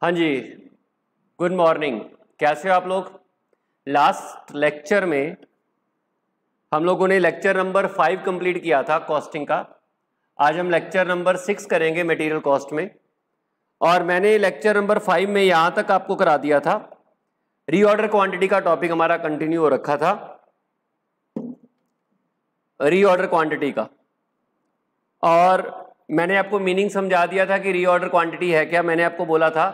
हाँ जी, good morning. कैसे हो आप लोग? लास्ट लेक्चर में हम लोगों ने लेक्चर नंबर 5 कंप्लीट किया था कॉस्टिंग का। आज हम लेक्चर नंबर 6 करेंगे मटेरियल कॉस्ट में। और मैंने लेक्चर नंबर 5 में यहाँ तक आपको करा दिया था। रीऑर्डर क्वांटिटी का टॉपिक हमारा कंटिन्यू हो रखा था, रीऑर्डर क्वांटिटी का। और मैंने आपको मीनिंग समझा दिया था कि रीऑर्डर क्वांटिटी है क्या। मैंने आपको बोला था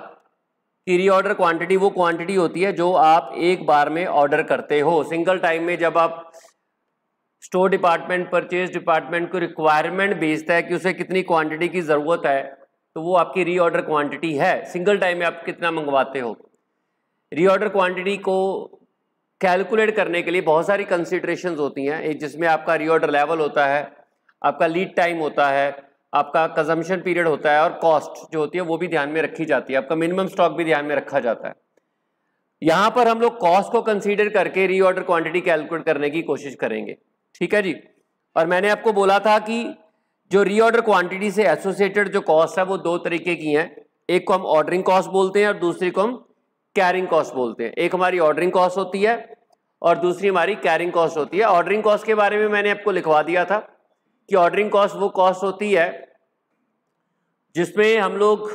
कि रीऑर्डर क्वांटिटी वो क्वांटिटी होती है जो आप एक बार में ऑर्डर करते हो, सिंगल टाइम में। जब आप स्टोर डिपार्टमेंट, परचेज डिपार्टमेंट को रिक्वायरमेंट भेजता है कि उसे कितनी क्वांटिटी की ज़रूरत है, तो वो आपकी रीऑर्डर क्वांटिटी है। सिंगल टाइम में आप कितना मंगवाते हो। रीऑर्डर क्वांटिटी को कैलकुलेट करने के लिए बहुत सारी कंसिडरेशंस होती हैं, एक जिसमें आपका रीऑर्डर लेवल होता है, आपका लीड टाइम होता है, आपका कंजम्पशन पीरियड होता है, और कॉस्ट जो होती है वो भी ध्यान में रखी जाती है, आपका मिनिमम स्टॉक भी ध्यान में रखा जाता है। यहां पर हम लोग कॉस्ट को कंसीडर करके रीऑर्डर क्वांटिटी कैलकुलेट करने की कोशिश करेंगे, ठीक है जी। और मैंने आपको बोला था कि जो रीऑर्डर क्वांटिटी से एसोसिएटेड जो कॉस्ट है वो दो तरीके की हैं। एक को हम ऑर्डरिंग कॉस्ट बोलते हैं और दूसरी को हम कैरिंग कॉस्ट बोलते हैं। एक हमारी ऑर्डरिंग कॉस्ट होती है और दूसरी हमारी कैरिंग कॉस्ट होती है। ऑर्डरिंग कॉस्ट के बारे में मैंने आपको लिखवा दिया था कि ऑर्डरिंग कॉस्ट वो कॉस्ट होती है जिसमें हम लोग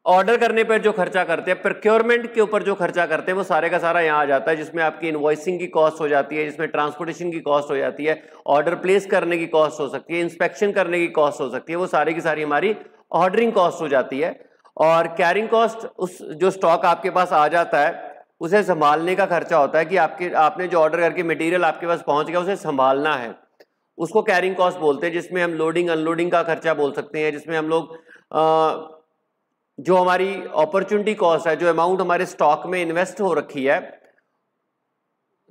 ऑर्डर करने पर जो खर्चा करते हैं, प्रोक्योरमेंट के ऊपर जो खर्चा करते हैं, वो सारे का सारा यहाँ आ जाता है, जिसमें आपकी इनवॉइसिंग की कॉस्ट हो जाती है, जिसमें ट्रांसपोर्टेशन की कॉस्ट हो जाती है, ऑर्डर प्लेस करने की कॉस्ट हो सकती है, इंस्पेक्शन करने की कॉस्ट हो सकती है। वो सारी की सारी हमारी ऑर्डरिंग कॉस्ट हो जाती है। और कैरिंग कॉस्ट उस जो स्टॉक आपके पास आ जाता है उसे संभालने का खर्चा होता है कि आपने जो ऑर्डर करके मटेरियल आपके पास पहुंच गया उसे संभालना है, उसको कैरिंग कॉस्ट बोलते हैं। जिसमें हम लोडिंग अनलोडिंग का खर्चा बोल सकते हैं, जिसमें हम लोग जो हमारी अपॉर्चुनिटी कॉस्ट है, जो अमाउंट हमारे स्टॉक में इन्वेस्ट हो रखी है।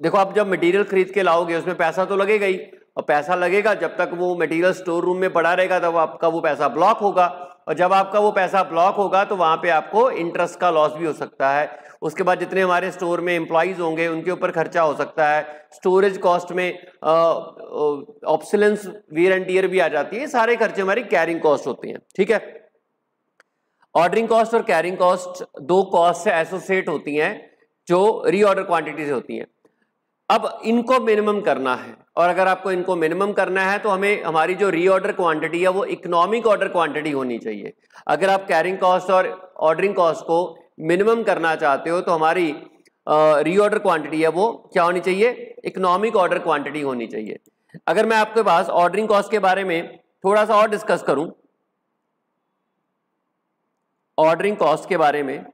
देखो, आप जब मटेरियल खरीद के लाओगे उसमें पैसा तो लगेगा ही, और पैसा लगेगा जब तक वो मटेरियल स्टोर रूम में पड़ा रहेगा तब आपका वो पैसा ब्लॉक होगा, और जब आपका वो पैसा ब्लॉक होगा तो वहां पे आपको इंटरेस्ट का लॉस भी हो सकता है। उसके बाद जितने हमारे स्टोर में एम्प्लॉइज होंगे उनके ऊपर खर्चा हो सकता है। स्टोरेज कॉस्ट में ऑब्सोलेंस, वियर एंड टियर भी आ जाती है। सारे खर्चे हमारी कैरिंग कॉस्ट होते हैं, ठीक है। ऑर्डरिंग कॉस्ट और कैरिंग कॉस्ट दो कॉस्ट से एसोसिएट होती हैं जो रीऑर्डर क्वांटिटी से होती हैं। अब इनको मिनिमम करना है, और अगर आपको इनको मिनिमम करना है तो हमें हमारी जो रीऑर्डर क्वांटिटी है वो इकोनॉमिक ऑर्डर क्वांटिटी होनी चाहिए। अगर आप कैरिंग कॉस्ट और ऑर्डरिंग कॉस्ट को मिनिमम करना चाहते हो तो हमारी रीऑर्डर क्वांटिटी है वो क्या होनी चाहिए? इकोनॉमिक ऑर्डर क्वांटिटी होनी चाहिए। अगर मैं आपके पास ऑर्डरिंग कॉस्ट के बारे में थोड़ा सा और डिस्कस करूं, ऑर्डरिंग कॉस्ट के बारे में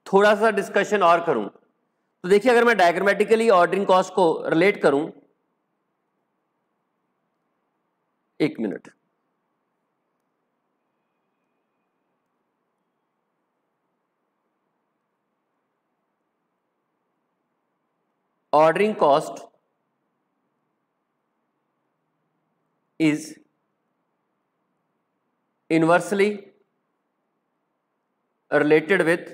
थोड़ा सा डिस्कशन और करूं, तो देखिए, अगर मैं डायग्रामेटिकली ऑर्डरिंग कॉस्ट को रिलेट करूं, एक minute, ordering cost is inversely related with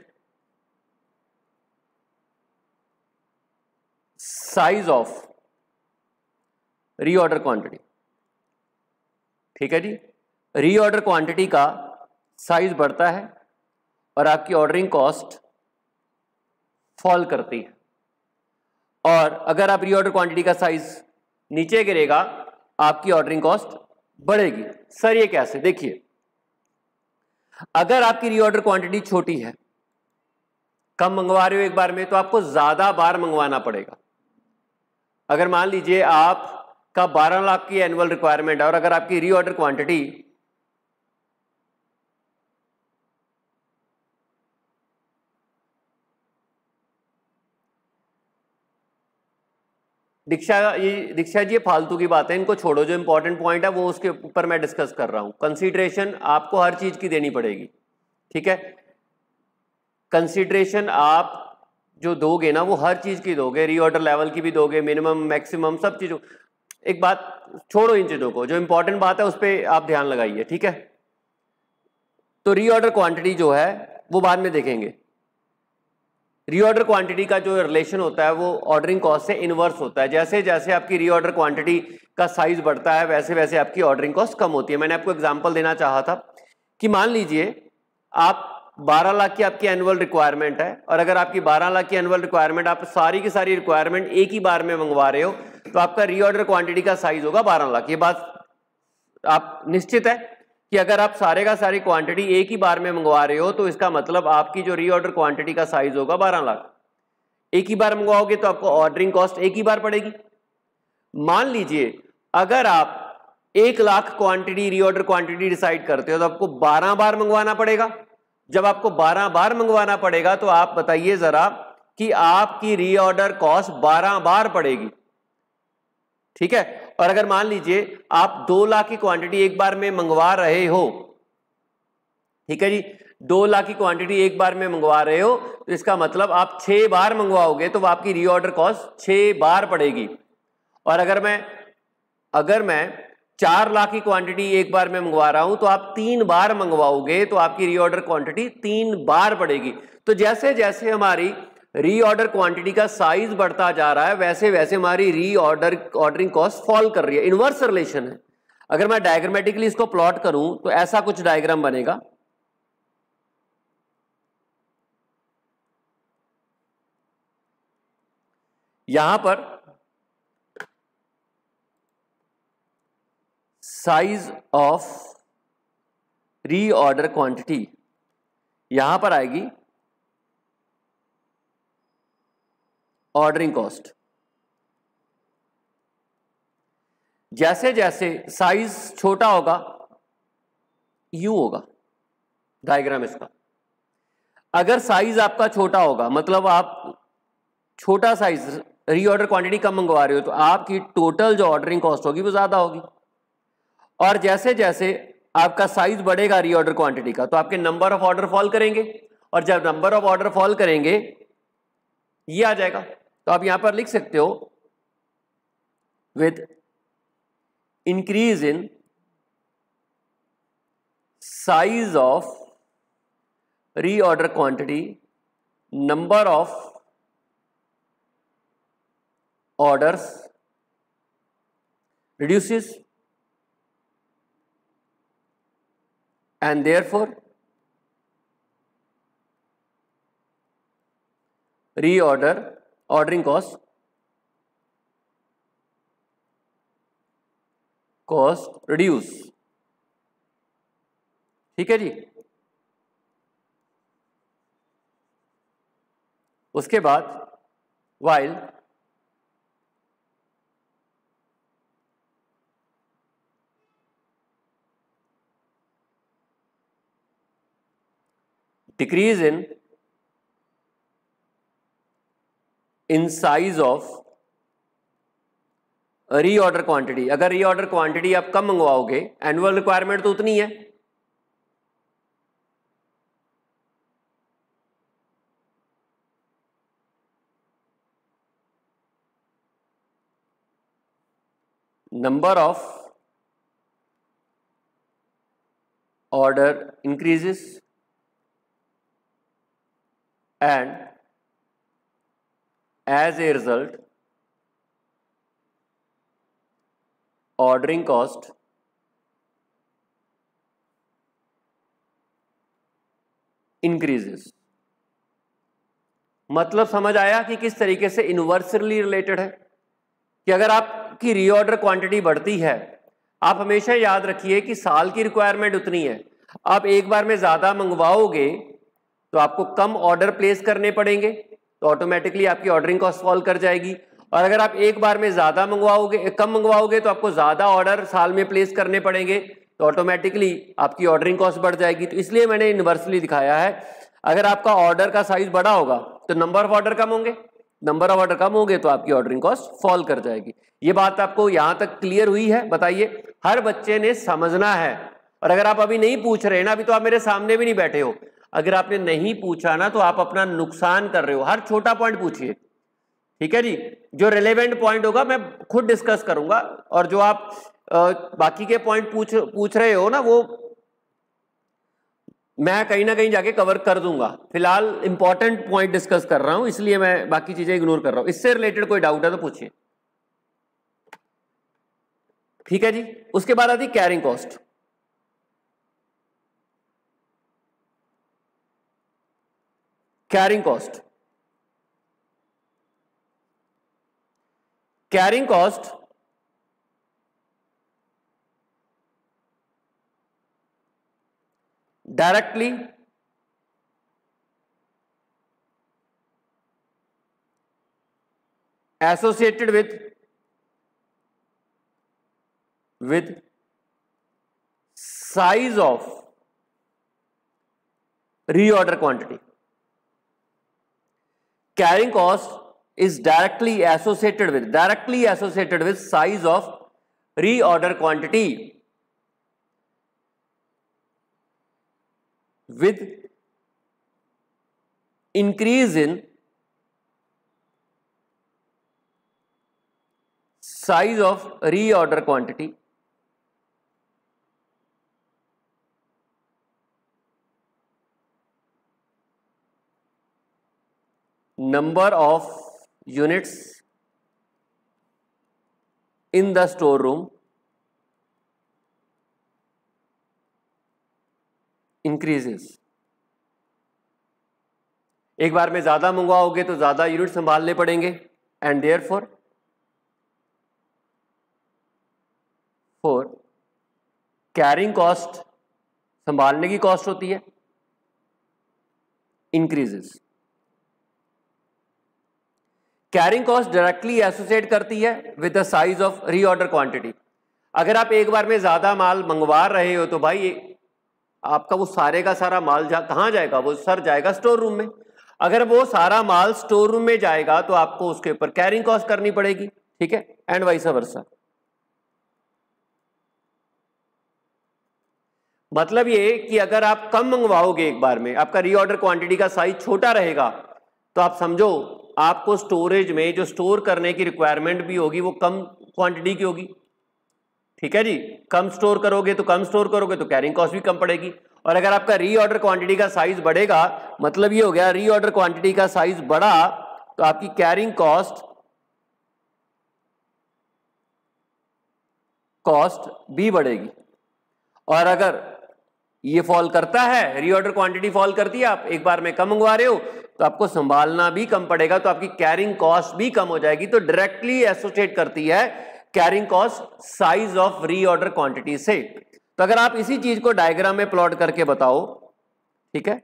size of reorder quantity, ठीक है जी। रीऑर्डर क्वांटिटी का साइज बढ़ता है और आपकी ऑर्डरिंग कॉस्ट फॉल करती है। और अगर आप रीऑर्डर क्वांटिटी का साइज नीचे गिरेगा आपकी ऑर्डरिंग कॉस्ट बढ़ेगी। सर ये कैसे? देखिए, अगर आपकी रीऑर्डर क्वांटिटी छोटी है, कम मंगवा रहे हो एक बार में, तो आपको ज्यादा बार मंगवाना पड़ेगा। अगर मान लीजिए आपका 12 लाख की एनुअल रिक्वायरमेंट है और अगर आपकी रीऑर्डर क्वांटिटी दीक्षा जी, ये फालतू की बात है, इनको छोड़ो। जो इंपॉर्टेंट पॉइंट है वो उसके ऊपर मैं डिस्कस कर रहा हूं। कंसीडरेशन आपको हर चीज की देनी पड़ेगी, ठीक है। कंसीडरेशन आप जो दोगे ना वो हर चीज की दोगे, रीऑर्डर लेवल की भी दोगे, मिनिमम मैक्सिमम सब चीजों। एक बात छोड़ो इन चीजों को, जो इंपॉर्टेंट बात है उस पर आप ध्यान लगाइए, ठीक है। तो रीऑर्डर क्वांटिटी जो है वो बाद में देखेंगे। रीऑर्डर क्वांटिटी का जो रिलेशन होता है वो ऑर्डरिंग कॉस्ट से इनवर्स होता है। जैसे जैसे आपकी रीऑर्डर क्वांटिटी का साइज बढ़ता है वैसे वैसे आपकी ऑर्डरिंग कॉस्ट कम होती है। मैंने आपको एग्जांपल देना चाहा था कि मान लीजिए आप 12 लाख की आपकी एनुअल रिक्वायरमेंट है, और अगर आपकी 12 लाख की एनुअल रिक्वायरमेंट, आप सारी की सारी रिक्वायरमेंट एक ही बार में मंगवा रहे हो, तो आपका रीऑर्डर क्वांटिटी का साइज होगा 12 लाख। ये बात आप निश्चित है कि अगर आप सारे का सारी क्वांटिटी एक ही बार में मंगवा रहे हो, तो इसका मतलब आपकी जो रीऑर्डर क्वांटिटी का साइज होगा 12 लाख। एक ही बार मंगवाओगे तो आपको ऑर्डरिंग कॉस्ट एक ही बार पड़ेगी। मान लीजिए अगर आप 1 lakh quantity reorder quantity decide करते हो, तो आपको 12 बार मंगवाना पड़ेगा। जब आपको 12 बार मंगवाना पड़ेगा, तो आप बताइए जरा कि आपकी रीऑर्डर कॉस्ट 12 बार पड़ेगी, ठीक है। और अगर मान लीजिए आप 2 लाख की क्वांटिटी एक बार में मंगवा रहे हो, ठीक है जी, 2 लाख की क्वांटिटी एक बार में मंगवा रहे हो, तो इसका मतलब आप 6 बार मंगवाओगे तो आपकी रीऑर्डर कॉस्ट 6 बार पड़ेगी। और अगर मैं 4 लाख की क्वांटिटी एक बार में मंगवा रहा हूं, तो आप 3 बार मंगवाओगे तो आपकी रीऑर्डर क्वांटिटी 3 बार पड़ेगी। तो जैसे जैसे हमारी रीऑर्डर क्वांटिटी का साइज बढ़ता जा रहा है, वैसे वैसे हमारी ऑर्डरिंग कॉस्ट फॉल कर रही है। इनवर्स रिलेशन है। अगर मैं डायग्रामेटिकली इसको प्लॉट करूं तो ऐसा कुछ डायग्राम बनेगा। यहां पर साइज ऑफ रीऑर्डर क्वांटिटी, यहां पर आएगी ऑर्डरिंग कॉस्ट। जैसे जैसे साइज छोटा होगा, यू होगा डायग्राम इसका। अगर साइज आपका छोटा होगा, मतलब आप छोटा साइज रीऑर्डर क्वांटिटी कम मंगवा रहे हो, तो आपकी टोटल जो ऑर्डरिंग कॉस्ट होगी वो ज्यादा होगी। और जैसे जैसे आपका साइज बढ़ेगा रीऑर्डर क्वांटिटी का, तो आपके नंबर ऑफ ऑर्डर फॉल करेंगे, और जब नंबर ऑफ ऑर्डर फॉल करेंगे ये आ जाएगा। तो आप यहां पर लिख सकते हो with increase in size of reorder quantity, number of orders reduces and therefore ordering cost reduce, ठीक है जी। उसके बाद while decrease in size of reorder quantity, अगर रीऑर्डर क्वांटिटी आप कम मंगवाओगे, एनुअल रिक्वायरमेंट तो उतनी है, number of order increases and as a result ordering cost increases। मतलब समझ आया कि किस तरीके से इनवर्सली रिलेटेड है, कि अगर आपकी रीऑर्डर क्वांटिटी बढ़ती है, आप हमेशा याद रखिए कि साल की रिक्वायरमेंट उतनी है, आप एक बार में ज्यादा मंगवाओगे तो आपको कम ऑर्डर प्लेस करने पड़ेंगे, तो ऑटोमेटिकली आपकी ऑर्डरिंग कॉस्ट फॉल कर जाएगी। और अगर आप एक बार में ज्यादा मंगवाओगे, कम मंगवाओगे, तो आपको ज्यादा ऑर्डर साल में प्लेस करने पड़ेंगे, तो ऑटोमेटिकली आपकी ऑर्डरिंग कॉस्ट बढ़ जाएगी। तो इसलिए मैंने इनवर्सली दिखाया है। अगर आपका ऑर्डर का साइज बड़ा होगा तो नंबर ऑफ ऑर्डर कम होंगे, नंबर ऑफ ऑर्डर कम होंगे तो आपकी ऑर्डरिंग कॉस्ट फॉल कर जाएगी। ये बात आपको यहां तक क्लियर हुई है? बताइए, हर बच्चे ने समझना है। और अगर आप अभी नहीं पूछ रहे ना, अभी तो आप मेरे सामने भी नहीं बैठे हो, अगर आपने नहीं पूछा ना तो आप अपना नुकसान कर रहे हो। हर छोटा पॉइंट पूछिए, ठीक है जी। जो रिलेवेंट पॉइंट होगा मैं खुद डिस्कस करूंगा, और जो आप बाकी के पॉइंट पूछ रहे हो ना, वो मैं कहीं ना कहीं जाके कवर कर दूंगा। फिलहाल इंपॉर्टेंट पॉइंट डिस्कस कर रहा हूं, इसलिए मैं बाकी चीजें इग्नोर कर रहा हूं। इससे रिलेटेड कोई डाउट है तो पूछिए, ठीक है जी। उसके बाद आती carrying cost. Carrying cost, carrying cost directly associated with size of reorder quantity. Carrying cost is directly associated with size of reorder quantity with increase in size of reorder quantity, number of units in the storeroom increases. एक बार में ज्यादा मंगवाओगे तो ज्यादा unit संभालने पड़ेंगे and therefore carrying cost, संभालने की cost होती है, increases. Carrying cost directly associate करती है with the size of reorder quantity. अगर आप एक बार में ज्यादा माल मंगवा रहे हो तो भाई आपका वो सारे का सारा माल कहां जाएगा, वो सर जाएगा स्टोर रूम में. अगर वो सारा माल स्टोर रूम में जाएगा तो आपको उसके ऊपर कैरिंग कॉस्ट करनी पड़ेगी, ठीक है, एंड वाइस वर्सा. मतलब ये कि अगर आप कम मंगवाओगे एक बार में, आपका रीऑर्डर क्वांटिटी का साइज छोटा रहेगा, तो आप समझो आपको स्टोरेज में जो स्टोर करने की रिक्वायरमेंट भी होगी वो कम क्वांटिटी की होगी. ठीक है जी, कम स्टोर करोगे तो कैरिंग कॉस्ट भी कम पड़ेगी. और अगर आपका रीऑर्डर क्वांटिटी का साइज बढ़ेगा, मतलब ये हो गया रीऑर्डर क्वांटिटी का साइज बढ़ा तो आपकी कैरिंग कॉस्ट भी बढ़ेगी. और अगर ये फॉल करता है, रीऑर्डर क्वांटिटी फॉल करती है, आप एक बार में कम मंगवा रहे हो तो आपको संभालना भी कम पड़ेगा, तो आपकी कैरिंग कॉस्ट भी कम हो जाएगी. तो डायरेक्टली एसोसिएट करती है carrying cost size of reorder quantity से. तो अगर आप इसी चीज को डायग्राम में प्लॉट करके बताओ, ठीक है,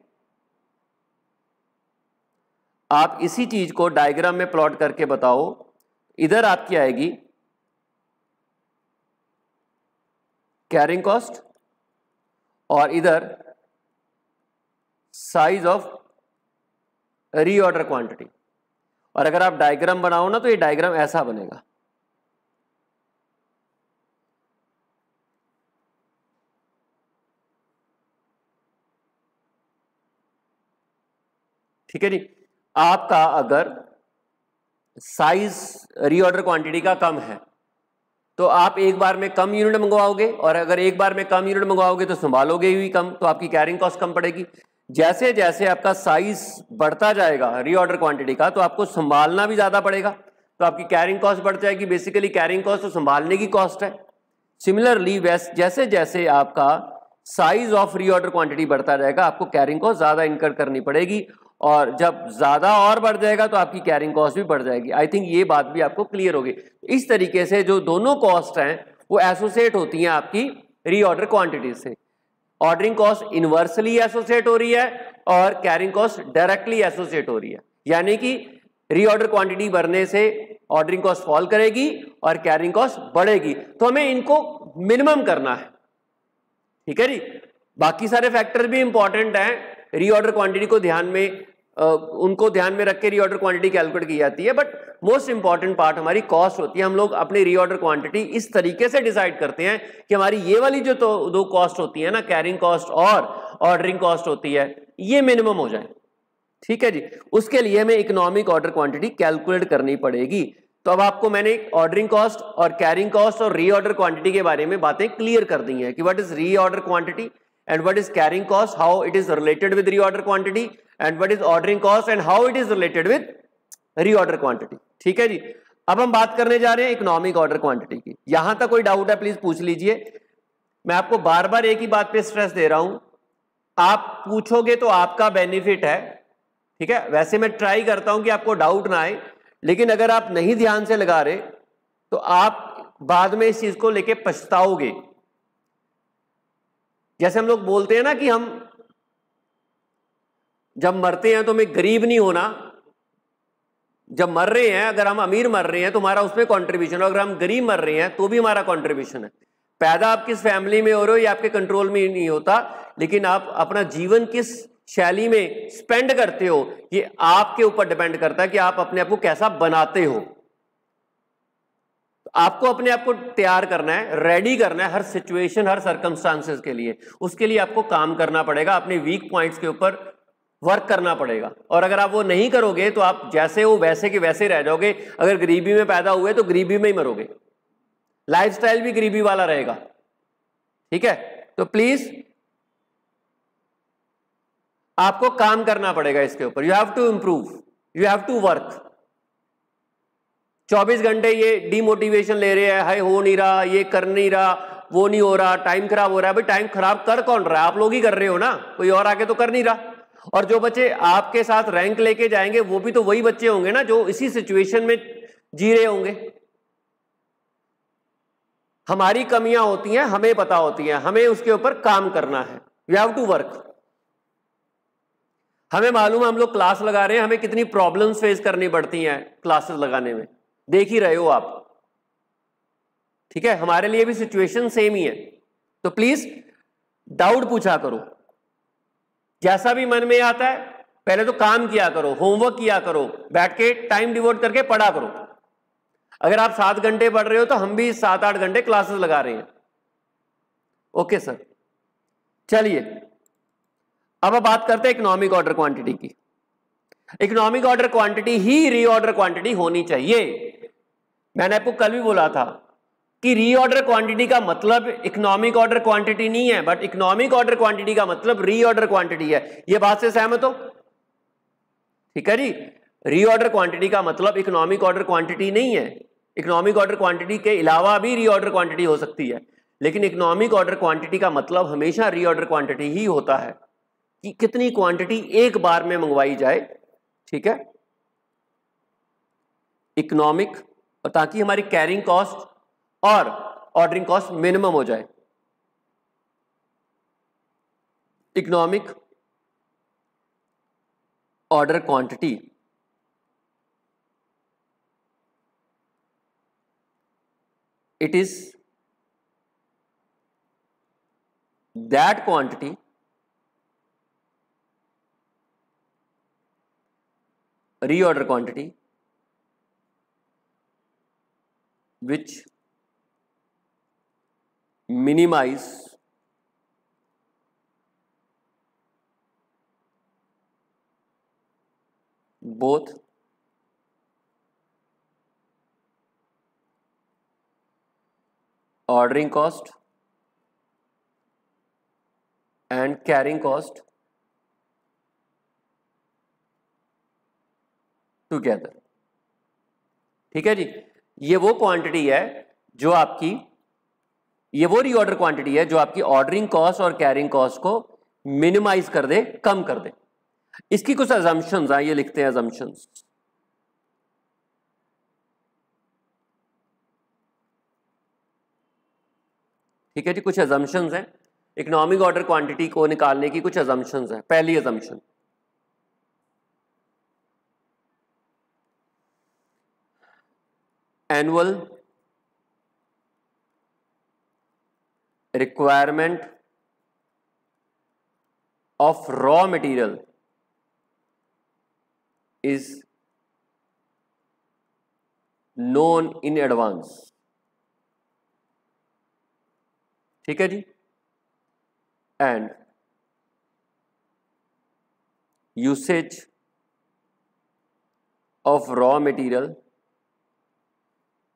आप इसी चीज को डायग्राम में प्लॉट करके बताओ, इधर आपकी आएगी कैरिंग कॉस्ट और इधर साइज ऑफ रीऑर्डर क्वांटिटी. और अगर आप डायग्राम बनाओ ना तो ये डायग्राम ऐसा बनेगा. ठीक है जी. आपका अगर साइज रीऑर्डर क्वांटिटी का कम है तो आप एक बार में कम यूनिट मंगवाओगे, और अगर एक बार में कम यूनिट मंगवाओगे तो संभालोगे भी कम, तो आपकी कैरिंग कॉस्ट कम पड़ेगी. जैसे जैसे आपका साइज बढ़ता जाएगा रीऑर्डर क्वांटिटी का, तो आपको संभालना भी ज्यादा पड़ेगा, तो आपकी कैरिंग कॉस्ट बढ़ जाएगी. बेसिकली कैरिंग कॉस्ट तो संभालने की कॉस्ट है. सिमिलरली जैसे जैसे आपका साइज ऑफ रीऑर्डर क्वांटिटी बढ़ता जाएगा, आपको कैरिंग कॉस्ट ज्यादा इनकर करनी पड़ेगी, और जब ज्यादा और बढ़ जाएगा तो आपकी कैरिंग कॉस्ट भी बढ़ जाएगी. आई थिंक ये बात भी आपको क्लियर होगी. इस तरीके से जो दोनों कॉस्ट हैं वो एसोसिएट होती हैं आपकी रीऑर्डर क्वांटिटी से. ऑर्डरिंग कॉस्ट इनवर्सली एसोसिएट हो रही है और कैरिंग कॉस्ट डायरेक्टली एसोसिएट हो रही है. यानी कि रीऑर्डर क्वांटिटी बढ़ने से ऑर्डरिंग कॉस्ट फॉल करेगी और कैरिंग कॉस्ट बढ़ेगी. तो हमें इनको मिनिमम करना है. ठीक है जी. बाकी सारे फैक्टर भी इंपॉर्टेंट हैं. रीऑर्डर क्वांटिटी को उनको ध्यान में रख के रीऑर्डर क्वांटिटी कैलकुलेट की जाती है, बट मोस्ट इंपॉर्टेंट पार्ट हमारी कॉस्ट होती है. हम लोग अपनी रीऑर्डर क्वांटिटी इस तरीके से डिसाइड करते हैं कि हमारी ये वाली जो दो कॉस्ट होती है ना, कैरिंग कॉस्ट और ऑर्डरिंग कॉस्ट होती है, ये मिनिमम हो जाए. ठीक है जी. उसके लिए हमें इकोनॉमिक ऑर्डर क्वांटिटी कैलकुलेट करनी पड़ेगी. तो अब आपको मैंने ऑर्डरिंग कॉस्ट और कैरिंग कॉस्ट और रीऑर्डर क्वांटिटी के बारे में बातें क्लियर कर दी हैं कि what is reorder quantity and what is carrying cost, how it is related with reorder quantity, and what is ordering cost and how it is related with reorder quantity. ठीक है जी. अब हम बात करने जा रहे हैं इकोनॉमिक ऑर्डर क्वांटिटी की. यहां तक कोई डाउट है प्लीज पूछ लीजिए. मैं आपको बार बार एक ही बात पे स्ट्रेस दे रहा हूं, आप पूछोगे तो आपका बेनिफिट है. ठीक है, वैसे मैं ट्राई करता हूं कि आपको डाउट ना आए, लेकिन अगर आप नहीं ध्यान से लगा रहे तो आप बाद में इस चीज को लेके पछताओगे। जैसे हम लोग बोलते हैं ना कि हम जब मरते हैं तो हमें गरीब नहीं होना, जब मर रहे हैं अगर हम अमीर मर रहे हैं तो हमारा उसमें कंट्रीब्यूशन है, अगर हम गरीब मर रहे हैं तो भी हमारा कंट्रीब्यूशन है। पैदा आप किस फैमिली में हो रहे हो ये आपके कंट्रोल में नहीं होता, लेकिन आप अपना जीवन किस शैली में स्पेंड करते हो ये आपके ऊपर डिपेंड करता है कि आप अपने आप को कैसा बनाते हो। आपको अपने आप को तैयार करना है, रेडी करना है हर सिचुएशन, हर सर्कमस्टांसेस के लिए। उसके लिए आपको काम करना पड़ेगा, अपने वीक पॉइंट्स के ऊपर वर्क करना पड़ेगा। और अगर आप वो नहीं करोगे तो आप जैसे हो वैसे के वैसे रह जाओगे। अगर गरीबी में पैदा हुए तो गरीबी में ही मरोगे, लाइफस्टाइल भी गरीबी वाला रहेगा। ठीक है, तो प्लीज आपको काम करना पड़ेगा इसके ऊपर। You have to improve, you have to work. 24 घंटे ये डिमोटिवेशन ले रहे हैं, हाय हो नहीं रहा, ये कर नहीं रहा, वो नहीं हो रहा, टाइम खराब हो रहा है। भाई टाइम खराब कर कौन रहा है? आप लोग ही कर रहे हो ना, कोई और आके तो कर नहीं रहा। और जो बच्चे आपके साथ रैंक लेके जाएंगे वो भी तो वही बच्चे होंगे ना जो इसी सिचुएशन में जी रहे होंगे। हमारी कमियां होती हैं, हमें पता होती हैं, हमें उसके ऊपर काम करना है। We have to work. हमें मालूम है हम लोग क्लास लगा रहे हैं, हमें कितनी प्रॉब्लम्स फेस करनी पड़ती हैं क्लासेस लगाने में, देख ही रहे हो आप। ठीक है, हमारे लिए भी सिचुएशन सेम ही है। तो प्लीज डाउट पूछा करो, जैसा भी मन में आता है पहले तो काम किया करो, होमवर्क किया करो, बैठ के टाइम डिवोट करके पढ़ा करो। अगर आप 7 घंटे पढ़ रहे हो तो हम भी 7-8 घंटे क्लासेस लगा रहे हैं। ओके सर, चलिए अब आप बात करते हैं इकोनॉमिक ऑर्डर क्वांटिटी की। इकोनॉमिक ऑर्डर क्वांटिटी ही रीऑर्डर क्वांटिटी होनी चाहिए। मैंने आपको कल भी बोला था कि रीऑर्डर क्वांटिटी का मतलब इकोनॉमिक ऑर्डर क्वांटिटी नहीं है, बट इकोनॉमिक ऑर्डर क्वांटिटी का मतलब रीऑर्डर क्वांटिटी है। यह बात से सहमत हो? ठीक है जी, रीऑर्डर क्वांटिटी का मतलब इकोनॉमिक ऑर्डर क्वांटिटी नहीं है। इकोनॉमिक ऑर्डर क्वांटिटी के अलावा भी रीऑर्डर क्वांटिटी हो सकती है, लेकिन इकोनॉमिक ऑर्डर क्वांटिटी का मतलब हमेशा रीऑर्डर क्वांटिटी ही होता है कि कितनी क्वांटिटी एक बार में मंगवाई जाए। ठीक है, इकोनॉमिक, और ताकि हमारी कैरिंग कॉस्ट और ऑर्डरिंग कॉस्ट मिनिमम हो जाए। Economic order quantity it is that quantity reorder quantity which minimize both ordering cost and carrying cost together. ठीक है जी, ये वो क्वांटिटी है जो आपकी, ये वो रीऑर्डर क्वांटिटी है जो आपकी ऑर्डरिंग कॉस्ट और कैरिंग कॉस्ट को मिनिमाइज कर दे, कम कर दे। इसकी कुछ अजम्पशंस हैं, ये लिखते हैं अजम्पशंस। ठीक है जी, कुछ अजम्पशंस हैं इकोनॉमिक ऑर्डर क्वांटिटी को निकालने की। कुछ अजम्पशंस हैं। पहली assumption, annual requirement of raw material is known in advance। ठीक है जी, and usage of raw material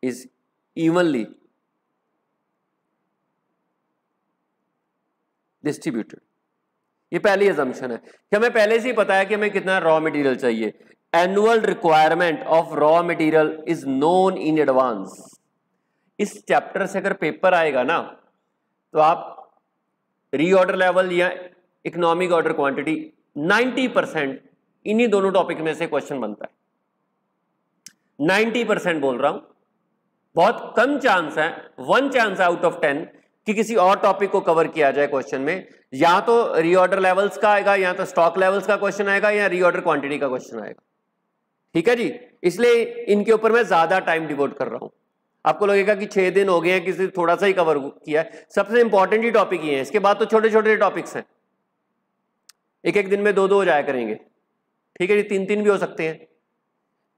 is evenly distributed। ये पहली assumption है कि हमें पहले से ही पता है कि हमें कितना रॉ मटेरियल चाहिए। Annual requirement of raw material is known in advance. इस चैप्टर से अगर पेपर आएगा ना तो आप रीऑर्डर लेवल या इकोनॉमिक ऑर्डर क्वांटिटी 90% इन्हीं दोनों टॉपिक में से क्वेश्चन बनता है। 90% बोल रहा हूं, बहुत कम चांस है, 1 चांस आउट ऑफ 10 कि किसी और टॉपिक को कवर किया जाए क्वेश्चन में। या तो रीऑर्डर लेवल्स का आएगा, या तो स्टॉक लेवल्स का क्वेश्चन आएगा, या रीऑर्डर क्वांटिटी का क्वेश्चन आएगा। ठीक है जी, इसलिए इनके ऊपर मैं ज्यादा टाइम डिवोट कर रहा हूं। आपको लगेगा कि 6 दिन हो गए हैं, किसी थोड़ा सा ही कवर किया है। सबसे इंपॉर्टेंट ही टॉपिक ही है, इसके बाद तो छोटे छोटे टॉपिक्स हैं, एक एक दिन में 2-2 हो जाया करेंगे। ठीक है जी, 3-3 भी हो सकते हैं।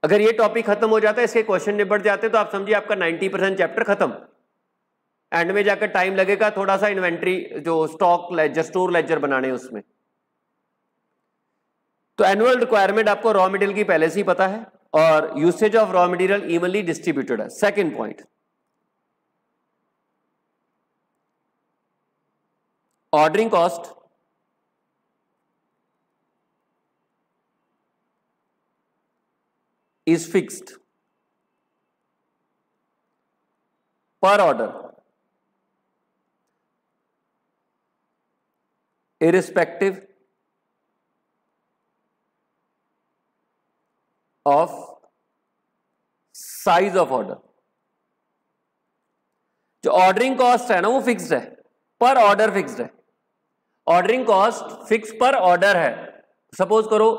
अगर ये टॉपिक खत्म हो जाता है, इसके क्वेश्चन निपट जाते हैं, तो आप समझिए आपका 90% चैप्टर खत्म। एंड में जाकर टाइम लगेगा थोड़ा सा इन्वेंट्री, जो स्टॉक लेजर, स्टोर लेजर बनाने उसमें। तो एनुअल रिक्वायरमेंट आपको रॉ मटेरियल की पहले से ही पता है, और usage of raw material evenly distributed है। Second point, ordering cost is fixed per order irrespective of size of order। जो ऑर्डरिंग कॉस्ट है ना वो फिक्स्ड है, पर ऑर्डर फिक्स्ड है। Ordering cost fix per order है। सपोज करो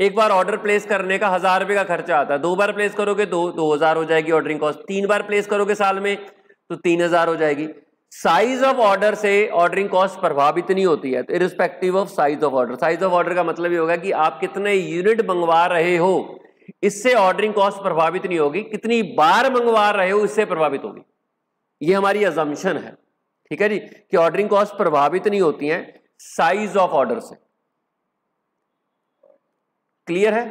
एक बार ऑर्डर प्लेस करने का 1000 रुपए का खर्चा आता है, 2 बार प्लेस करोगे 2000 हो जाएगी ऑर्डरिंग कॉस्ट, 3 बार प्लेस करोगे साल में तो 3000 हो जाएगी। साइज ऑफ ऑर्डर से ऑर्डरिंग कॉस्ट प्रभावित नहीं होती है, तो irrespective of size of order. Size of order का मतलब ये होगा कि आप कितने यूनिट मंगवा रहे हो, इससे ऑर्डरिंग कॉस्ट प्रभावित नहीं होगी, कितनी बार मंगवा रहे हो इससे प्रभावित होगी। ये हमारी अजम्पशन है, ठीक है जी, कि ऑर्डरिंग कॉस्ट प्रभावित नहीं होती हैं साइज ऑफ ऑर्डर से। क्लियर है?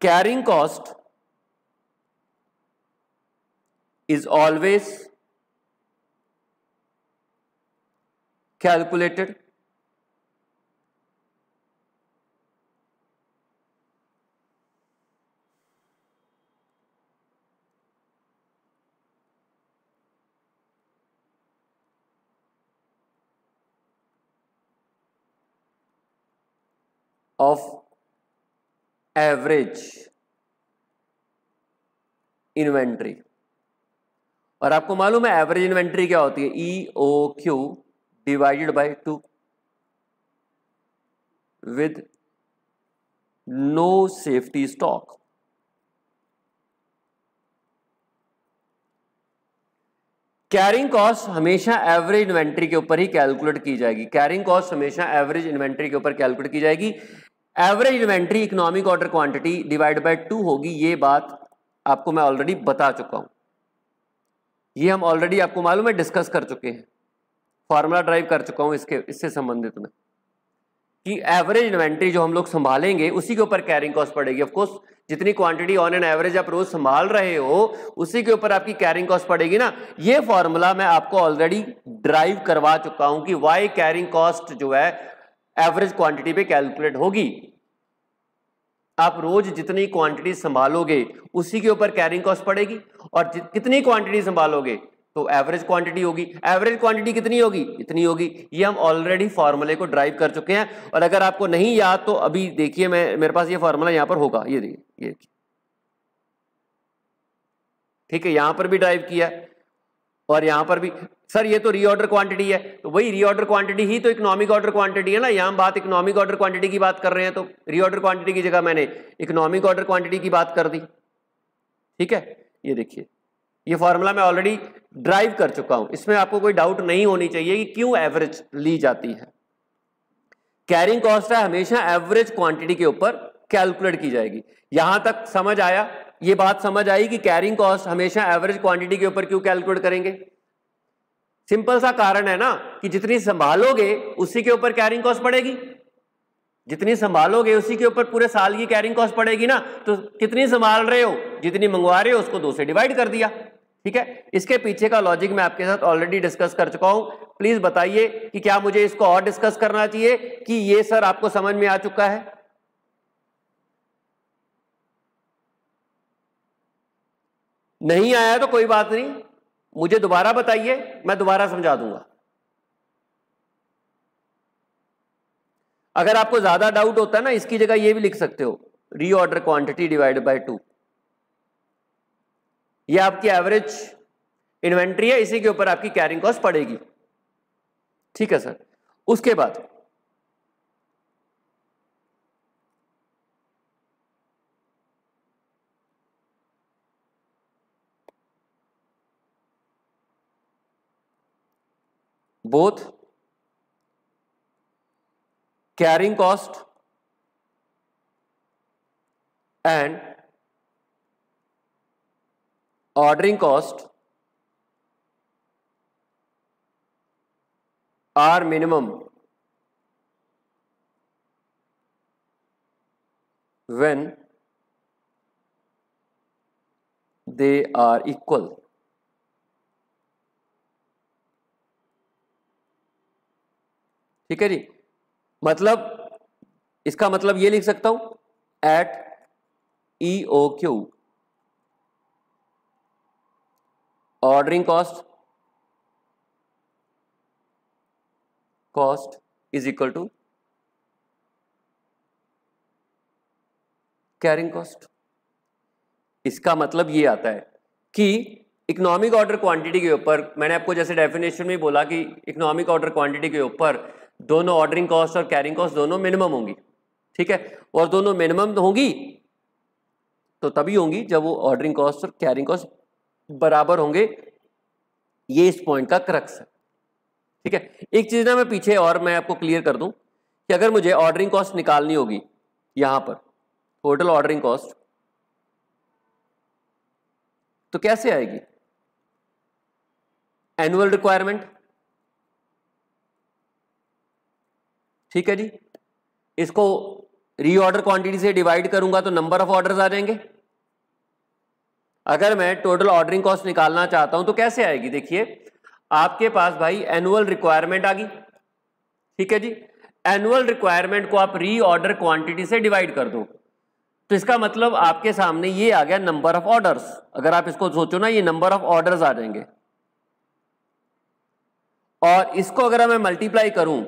Carrying cost is always calculated of average inventory। और आपको मालूम है एवरेज इन्वेंट्री क्या होती है? EOQ divided by 2 with no safety stock. Carrying cost हमेशा एवरेज इन्वेंट्री के ऊपर ही कैलकुलेट की जाएगी। कैरिंग कॉस्ट हमेशा एवरेज इन्वेंट्री के ऊपर कैलकुलेट की जाएगी। Average inventory economic order quantity divide by 2 होगी। ये बात आपको मैं ऑलरेडी बता चुका हूं, ये हम ऑलरेडी आपको मालूम है डिस्कस कर चुके हैं, फॉर्मूला ड्राइव कर चुका हूं इससे संबंधित में, कि एवरेज इन्वेंट्री जो हम लोग संभालेंगे उसी के ऊपर कैरिंग कॉस्ट पड़ेगी। ऑफ कोर्स जितनी क्वांटिटी ऑन एन एवरेज आप रोज संभाल रहे हो उसी के ऊपर आपकी कैरिंग कॉस्ट पड़ेगी ना। ये फॉर्मूला मैं आपको ऑलरेडी ड्राइव करवा चुका हूं कि वाई कैरिंग कॉस्ट जो है एवरेज क्वांटिटी पे कैलकुलेट होगी। आप रोज जितनी क्वांटिटी संभालोगे उसी के ऊपर कैरिंग कॉस्ट पड़ेगी, और कितनी क्वांटिटी संभालोगे तो एवरेज क्वांटिटी होगी। एवरेज क्वांटिटी कितनी होगी? इतनी होगी। ये हम ऑलरेडी फॉर्मूले को ड्राइव कर चुके हैं, और अगर आपको नहीं याद तो अभी देखिए, मेरे पास ये फॉर्मूला यहां पर होगा, ये देखिए, ये ठीक है, यहां पर भी ड्राइव किया और यहां पर भी। सर ये तो रीऑर्डर क्वांटिटी है, तो वही रीऑर्डर क्वांटिटी ही तो इकोनॉमिक ऑर्डर क्वांटिटी है ना। यहां बात इकोनॉमिक ऑर्डर क्वांटिटी की बात कर रहे हैं, तो रीऑर्डर क्वांटिटी की जगह मैंने इकोनॉमिक ऑर्डर क्वांटिटी की बात कर दी। ठीक है, ये देखिए, ये फॉर्मूला मैं ऑलरेडी ड्राइव कर चुका हूं, इसमें आपको कोई डाउट नहीं होनी चाहिए कि क्यों एवरेज ली जाती है। कैरिंग कॉस्ट है हमेशा एवरेज क्वांटिटी के ऊपर कैलकुलेट की जाएगी। यहां तक समझ आया? ये बात समझ आई कि कैरिंग कॉस्ट हमेशा एवरेज क्वांटिटी के ऊपर क्यों कैलकुलेट करेंगे? सिंपल सा कारण है ना कि जितनी संभालोगे उसी के ऊपर कैरिंग कॉस्ट पड़ेगी। जितनी संभालोगे उसी के ऊपर पूरे साल की कैरिंग कॉस्ट पड़ेगी ना। तो कितनी संभाल रहे हो, जितनी मंगवा रहे हो उसको 2 से डिवाइड कर दिया। ठीक है, इसके पीछे का लॉजिक मैं आपके साथ ऑलरेडी डिस्कस कर चुका हूं। प्लीज बताइए कि क्या मुझे इसको और डिस्कस करना चाहिए कि ये सर आपको समझ में आ चुका है? नहीं आया तो कोई बात नहीं, मुझे दोबारा बताइए, मैं दोबारा समझा दूंगा। अगर आपको ज्यादा डाउट होता है ना, इसकी जगह ये भी लिख सकते हो, रीऑर्डर क्वांटिटी डिवाइडेड बाय 2। ये आपकी एवरेज इन्वेंट्री है, इसी के ऊपर आपकी कैरिंग कॉस्ट पड़ेगी। ठीक है सर। उसके बाद both carrying cost and ordering cost are minimum when they are equal। ठीक है जी। मतलब इसका मतलब ये लिख सकता हूं, at EOQ ordering cost is equal to carrying cost. इसका मतलब ये आता है कि इकोनॉमिक ऑर्डर क्वांटिटी के ऊपर, मैंने आपको जैसे डेफिनेशन में बोला कि इकोनॉमिक ऑर्डर क्वांटिटी के ऊपर दोनों ऑर्डरिंग कॉस्ट और कैरिंग कॉस्ट दोनों मिनिमम होंगी। ठीक है, और दोनों मिनिमम होंगी तो तभी होंगी जब वो ऑर्डरिंग कॉस्ट और कैरिंग कॉस्ट बराबर होंगे। ये इस पॉइंट का क्रक्स है। ठीक है, एक चीज ना मैं पीछे और मैं आपको क्लियर कर दूं कि अगर मुझे ऑर्डरिंग कॉस्ट निकालनी होगी, यहां पर टोटल ऑर्डरिंग कॉस्ट, तो कैसे आएगी? Annual requirement. ठीक है जी, इसको रीऑर्डर क्वांटिटी से डिवाइड करूंगा तो नंबर ऑफ ऑर्डर्स आ जाएंगे। अगर मैं टोटल ऑर्डरिंग कॉस्ट निकालना चाहता हूं तो कैसे आएगी? देखिए आपके पास भाई एनुअल रिक्वायरमेंट आ गई। ठीक है जी, एनुअल रिक्वायरमेंट को आप रीऑर्डर क्वांटिटी से डिवाइड कर दो तो इसका मतलब आपके सामने ये आ गया नंबर ऑफ ऑर्डर्स। अगर आप इसको सोचो ना, ये नंबर ऑफ ऑर्डर्स आ जाएंगे, और इसको अगर मैं मल्टीप्लाई करूं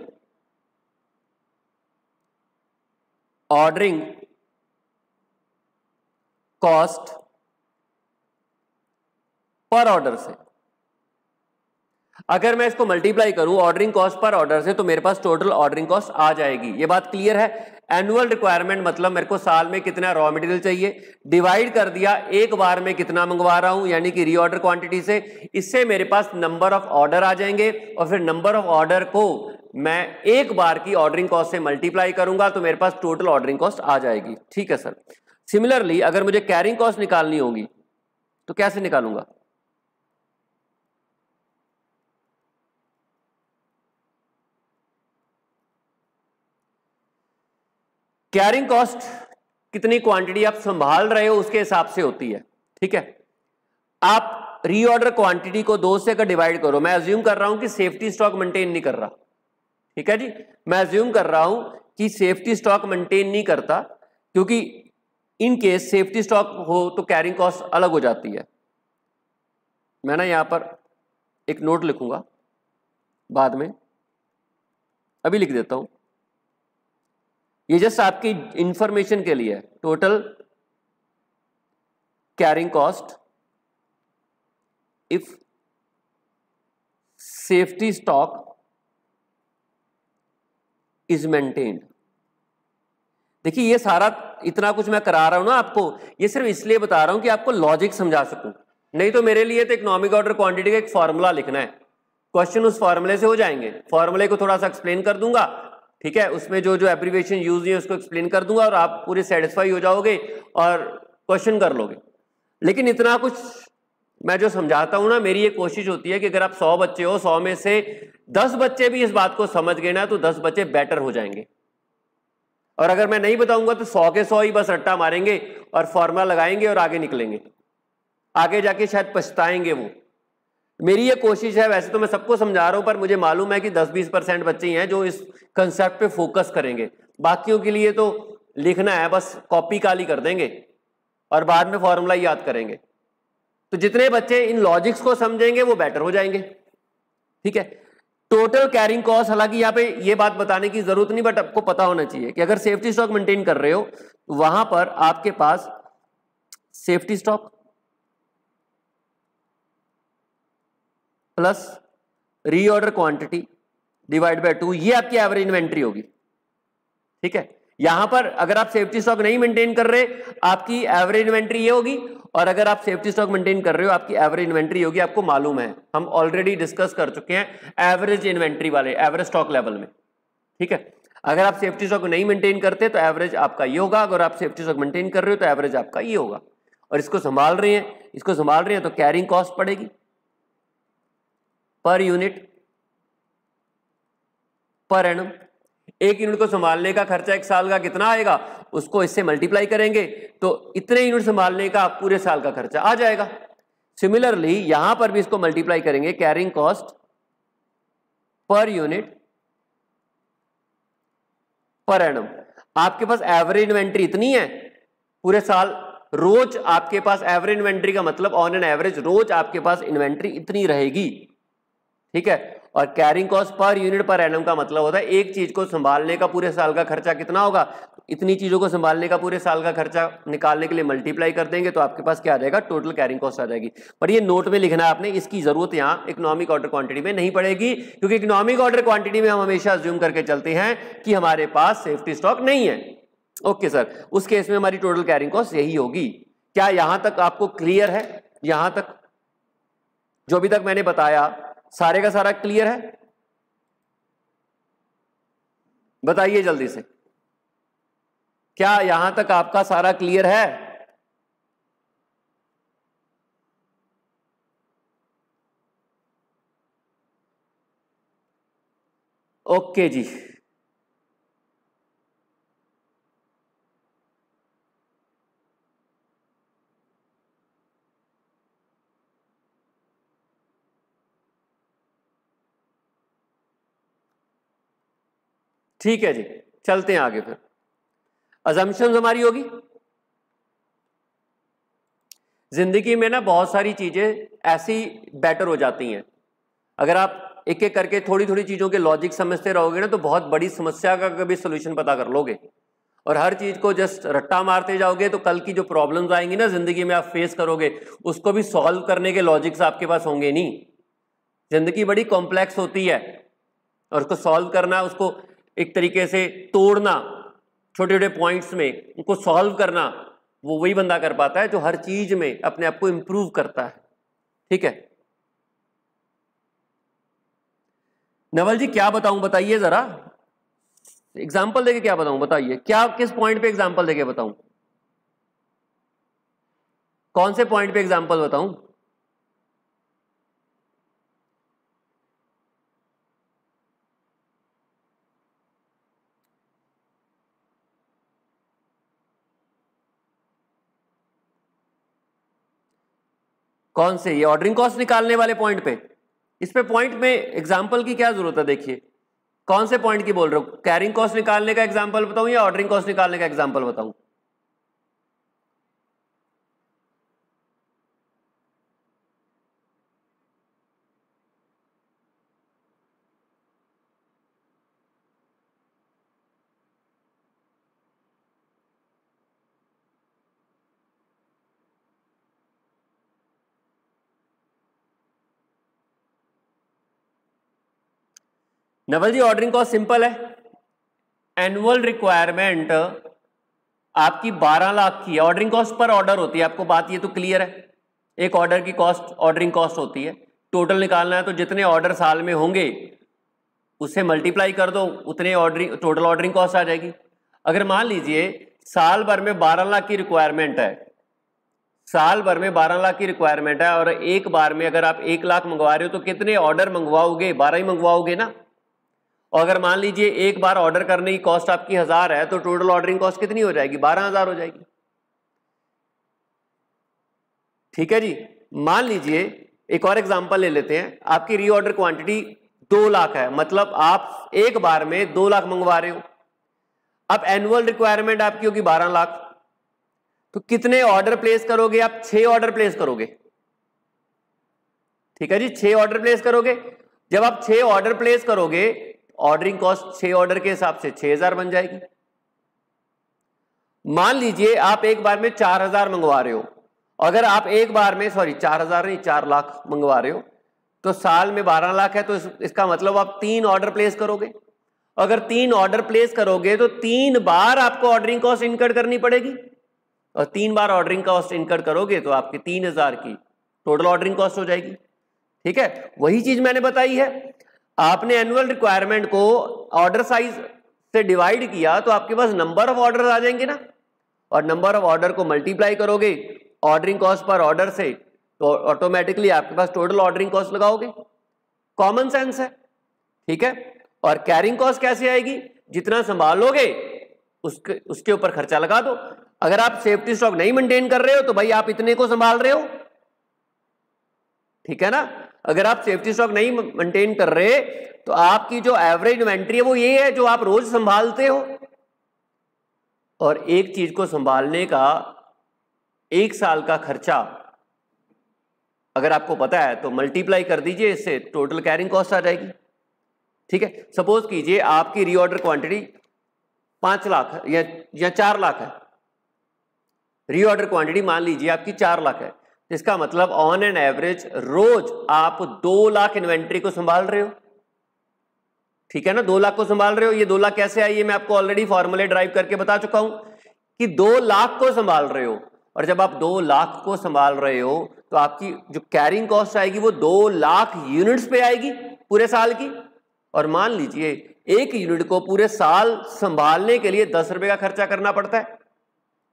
ऑर्डरिंग कॉस्ट पर ऑर्डर से, अगर मैं इसको मल्टीप्लाई करूं ऑर्डरिंग कॉस्ट पर ऑर्डर से, तो मेरे पास टोटल ऑर्डरिंग कॉस्ट आ जाएगी। ये बात क्लियर है? एनुअल रिक्वायरमेंट मतलब मेरे को साल में कितना रॉ मटेरियल चाहिए, डिवाइड कर दिया एक बार में कितना मंगवा रहा हूं, यानी कि रीऑर्डर क्वांटिटी से। इससे मेरे पास नंबर ऑफ ऑर्डर आ जाएंगे, और फिर नंबर ऑफ ऑर्डर को मैं एक बार की ऑर्डरिंग कॉस्ट से मल्टीप्लाई करूंगा तो मेरे पास टोटल ऑर्डरिंग कॉस्ट आ जाएगी। ठीक है सर। सिमिलरली अगर मुझे कैरिंग कॉस्ट निकालनी होगी तो कैसे निकालूंगा? कैरिंग कॉस्ट कितनी क्वांटिटी आप संभाल रहे हो उसके हिसाब से होती है। ठीक है, आप रीऑर्डर क्वांटिटी को 2 से अगर डिवाइड करो, मैं अज्यूम कर रहा हूं कि सेफ्टी स्टॉक मेंटेन नहीं कर रहा। ठीक है जी, मैं अज्यूम कर रहा हूं कि सेफ्टी स्टॉक मेंटेन नहीं करता, क्योंकि इन केस सेफ्टी स्टॉक हो तो कैरिंग कॉस्ट अलग हो जाती है। मैं ना यहां पर एक नोट लिखूंगा बाद में, अभी लिख देता हूं, ये जस्ट आपकी इंफॉर्मेशन के लिए। Total carrying cost if safety stock is maintained. देखिए ये सारा इतना कुछ मैं करा रहा हूं ना आपको, ये सिर्फ इसलिए बता रहा हूं कि आपको लॉजिक समझा सकूं। नहीं तो मेरे लिए तो इकोनॉमिक ऑर्डर क्वांटिटी का एक फॉर्मूला लिखना है, क्वेश्चन उस फॉर्मूले से हो जाएंगे। फॉर्मूले को थोड़ा सा एक्सप्लेन कर दूंगा, ठीक है, उसमें जो जो एब्रिविएशन यूज हुई है उसको एक्सप्लेन कर दूंगा और आप पूरे सेटिस्फाई हो जाओगे और क्वेश्चन कर लोगे। लेकिन इतना कुछ मैं जो समझाता हूं ना, मेरी ये कोशिश होती है कि अगर आप 100 बच्चे हो, 100 में से 10 बच्चे भी इस बात को समझ गए ना, तो 10 बच्चे बेटर हो जाएंगे। और अगर मैं नहीं बताऊंगा तो 100 के 100 ही बस रट्टा मारेंगे और फॉर्मूला लगाएंगे और आगे निकलेंगे, आगे जाके शायद पछताएंगे वो। मेरी ये कोशिश है, वैसे तो मैं सबको समझा रहा हूं, पर मुझे मालूम है कि 10-20% बच्चे ही हैं जो इस कंसेप्ट पे फोकस करेंगे। बाकियों के लिए तो लिखना है, बस कॉपी काली कर देंगे और बाद में फॉर्मूला याद करेंगे। तो जितने बच्चे इन लॉजिक्स को समझेंगे वो बेटर हो जाएंगे। ठीक है, टोटल कैरिंग कॉस्ट, हालांकि यहाँ पे ये बात बताने की जरूरत नहीं, बट आपको पता होना चाहिए कि अगर सेफ्टी स्टॉक मेंटेन कर रहे हो तो वहां पर आपके पास safety stock plus reorder quantity divide by 2, ये आपकी एवरेज इन्वेंट्री होगी। ठीक है, यहां पर अगर आप सेफ्टी स्टॉक नहीं मेंटेन कर रहे, आपकी एवरेज इन्वेंट्री ये होगी, और अगर आप सेफ्टी स्टॉक मेंटेन कर रहे हो आपकी एवरेज इन्वेंट्री होगी। आपको मालूम है, हम ऑलरेडी डिस्कस कर चुके हैं एवरेज इन्वेंट्री वाले, एवरेज स्टॉक लेवल में। ठीक है, अगर आप सेफ्टी स्टॉक नहीं मेंटेन करते तो एवरेज आपका ये होगा, अगर आप सेफ्टी स्टॉक मेंटेन कर रहे हो तो एवरेज आपका ये होगा। और इसको संभाल रहे हैं तो कैरिंग कॉस्ट पड़ेगी पर यूनिट पर एनम। एक यूनिट को संभालने का खर्चा एक साल का कितना आएगा, उसको इससे मल्टीप्लाई करेंगे तो इतने यूनिट संभालने का पूरे साल का खर्चा आ जाएगा। सिमिलरली यहां पर भी इसको मल्टीप्लाई करेंगे, carrying cost per unit per annum. आपके पास एवरेज इन्वेंट्री इतनी है पूरे साल, रोज आपके पास एवरेज इन्वेंट्री का मतलब ऑन एन एवरेज रोज आपके पास इन्वेंट्री इतनी रहेगी। ठीक है, और carrying cost per unit per annum का मतलब होता है एक चीज को संभालने का पूरे साल का खर्चा कितना होगा, इतनी चीजों को संभालने का पूरे साल का खर्चा निकालने के लिए मल्टीप्लाई कर देंगे तो आपके पास क्या आ जाएगा, टोटल कैरिंग कॉस्ट आ जाएगी। पर ये नोट में लिखना है आपने, इसकी जरूरत यहाँ इकोनॉमिक ऑर्डर क्वांटिटी में नहीं पड़ेगी, क्योंकि इकोनॉमिक ऑर्डर क्वांटिटी में हम हमेशा अज्यूम करके चलते हैं कि हमारे पास सेफ्टी स्टॉक नहीं है। ओके सर, उस केस में हमारी टोटल कैरिंग कॉस्ट यही होगी। क्या यहां तक आपको क्लियर है? यहां तक जो अभी तक मैंने बताया सारे का सारा क्लियर है? बताइए जल्दी से, क्या यहां तक आपका सारा क्लियर है? ओके जी, ठीक है जी, चलते हैं आगे। फिर अजम्पशंस हमारी होगी, जिंदगी में ना बहुत सारी चीजें ऐसी बेटर हो जाती हैं, अगर आप एक एक करके थोड़ी थोड़ी चीजों के लॉजिक समझते रहोगे ना तो बहुत बड़ी समस्या का कभी सोल्यूशन पता कर लोगे। और हर चीज को जस्ट रट्टा मारते जाओगे तो कल की जो प्रॉब्लम्स आएंगी ना जिंदगी में आप फेस करोगे, उसको भी सॉल्व करने के लॉजिक्स आपके पास होंगे नहीं। जिंदगी बड़ी कॉम्प्लेक्स होती है और उसको सॉल्व करना, उसको एक तरीके से तोड़ना छोटे छोटे पॉइंट्स में, उनको सॉल्व करना, वो वही बंदा कर पाता है जो हर चीज में अपने आप को इंप्रूव करता है। ठीक है, नवल जी क्या बताऊं, बताइए जरा, एग्जाम्पल देके क्या बताऊं, बताइए क्या, किस पॉइंट पे एग्जाम्पल देके बताऊं, कौन से पॉइंट पे एग्जाम्पल बताऊं? कौन से, ये ऑर्डरिंग कॉस्ट निकालने वाले पॉइंट पे? इस पे पॉइंट में एग्जाम्पल की क्या जरूरत है? देखिए कौन से पॉइंट की बोल रहे हो, कैरिंग कॉस्ट निकालने का एग्जाम्पल बताऊं या ऑर्डरिंग कॉस्ट निकालने का एग्जाम्पल बताऊं? नवल जी ऑर्डरिंग कॉस्ट सिंपल है, एनुअल रिक्वायरमेंट आपकी 12 लाख की है, ऑर्डरिंग कॉस्ट पर ऑर्डर होती है, आपको बात ये तो क्लियर है। एक ऑर्डर की कॉस्ट ऑर्डरिंग कॉस्ट होती है, टोटल निकालना है तो जितने ऑर्डर साल में होंगे उससे मल्टीप्लाई कर दो, उतने ऑर्डरिंग टोटल ऑर्डरिंग कॉस्ट आ जाएगी। अगर मान लीजिए साल भर में 12 लाख की रिक्वायरमेंट है, साल भर में 12 लाख की रिक्वायरमेंट है और एक बार में अगर आप 1 लाख मंगवा रहे हो तो कितने ऑर्डर मंगवाओगे? 12 ही मंगवाओगे ना। और अगर मान लीजिए एक बार ऑर्डर करने की कॉस्ट आपकी 1000 है तो टोटल ऑर्डरिंग कॉस्ट कितनी हो जाएगी? 12,000 हो जाएगी। ठीक है जी, मान लीजिए एक और एग्जांपल ले लेते हैं, आपकी रीऑर्डर क्वांटिटी 2 लाख है, मतलब आप एक बार में 2 लाख मंगवा रहे हो। अब एनुअल रिक्वायरमेंट आपकी होगी 12 लाख, तो कितने ऑर्डर प्लेस करोगे आप? 6 ऑर्डर प्लेस करोगे। ठीक है जी, 6 ऑर्डर प्लेस करोगे। जब आप 6 ऑर्डर प्लेस करोगे, ऑर्डरिंग कॉस्ट 6 ऑर्डर के हिसाब से 6000 बन जाएगी। मान लीजिए आप एक बार में 4000 मंगवा रहे हो, अगर आप एक बार में 4000 नहीं 4 लाख मंगवा रहे हो तो साल में 12 लाख है, तो इसका मतलब आप 3 ऑर्डर प्लेस करोगे। अगर 3 ऑर्डर प्लेस करोगे तो 3 बार आपको ऑर्डरिंग कॉस्ट इनकर करनी पड़ेगी, और 3 बार ऑर्डरिंग कॉस्ट इनकर करोगे तो आपकी 3000 की टोटल ऑर्डरिंग कॉस्ट हो जाएगी। ठीक है, वही चीज मैंने बताई है। आपने एनुअल रिक्वायरमेंट को ऑर्डर साइज से डिवाइड किया तो आपके पास नंबर ऑफ ऑर्डर आ जाएंगे ना, और नंबर ऑफ ऑर्डर को मल्टीप्लाई करोगे ऑर्डरिंग कॉस्ट पर ऑर्डर से, तो ऑटोमेटिकली आपके पास टोटल ऑर्डरिंग कॉस्ट लगाओगे। कॉमन सेंस है। ठीक है, और कैरिंग कॉस्ट कैसे आएगी? जितना संभालोगे उसके ऊपर खर्चा लगा दो। अगर आप सेफ्टी स्टॉक नहीं मेंटेन कर रहे हो तो भाई आप इतने को संभाल रहे हो, ठीक है ना। अगर आप सेफ्टी स्टॉक नहीं मेंटेन कर रहे तो आपकी जो एवरेज इन्वेंट्री है वो ये है जो आप रोज संभालते हो, और एक चीज को संभालने का 1 साल का खर्चा अगर आपको पता है तो मल्टीप्लाई कर दीजिए, इससे टोटल कैरिंग कॉस्ट आ जाएगी। ठीक है, सपोज कीजिए आपकी रीऑर्डर क्वांटिटी 5 लाख है या 4 लाख है, रीऑर्डर क्वांटिटी मान लीजिए आपकी 4 लाख है, इसका मतलब ऑन एन एवरेज रोज आप 2 लाख इन्वेंट्री को संभाल रहे हो। ठीक है ना, 2 लाख को संभाल रहे हो। ये 2 लाख कैसे आई है मैं आपको ऑलरेडी फॉर्मूले ड्राइव करके बता चुका हूं कि 2 लाख को संभाल रहे हो, और जब आप 2 लाख को संभाल रहे हो तो आपकी जो कैरिंग कॉस्ट आएगी वो 2 लाख यूनिट्स पे आएगी पूरे साल की। और मान लीजिए एक यूनिट को पूरे साल संभालने के लिए 10 रुपए का खर्चा करना पड़ता है।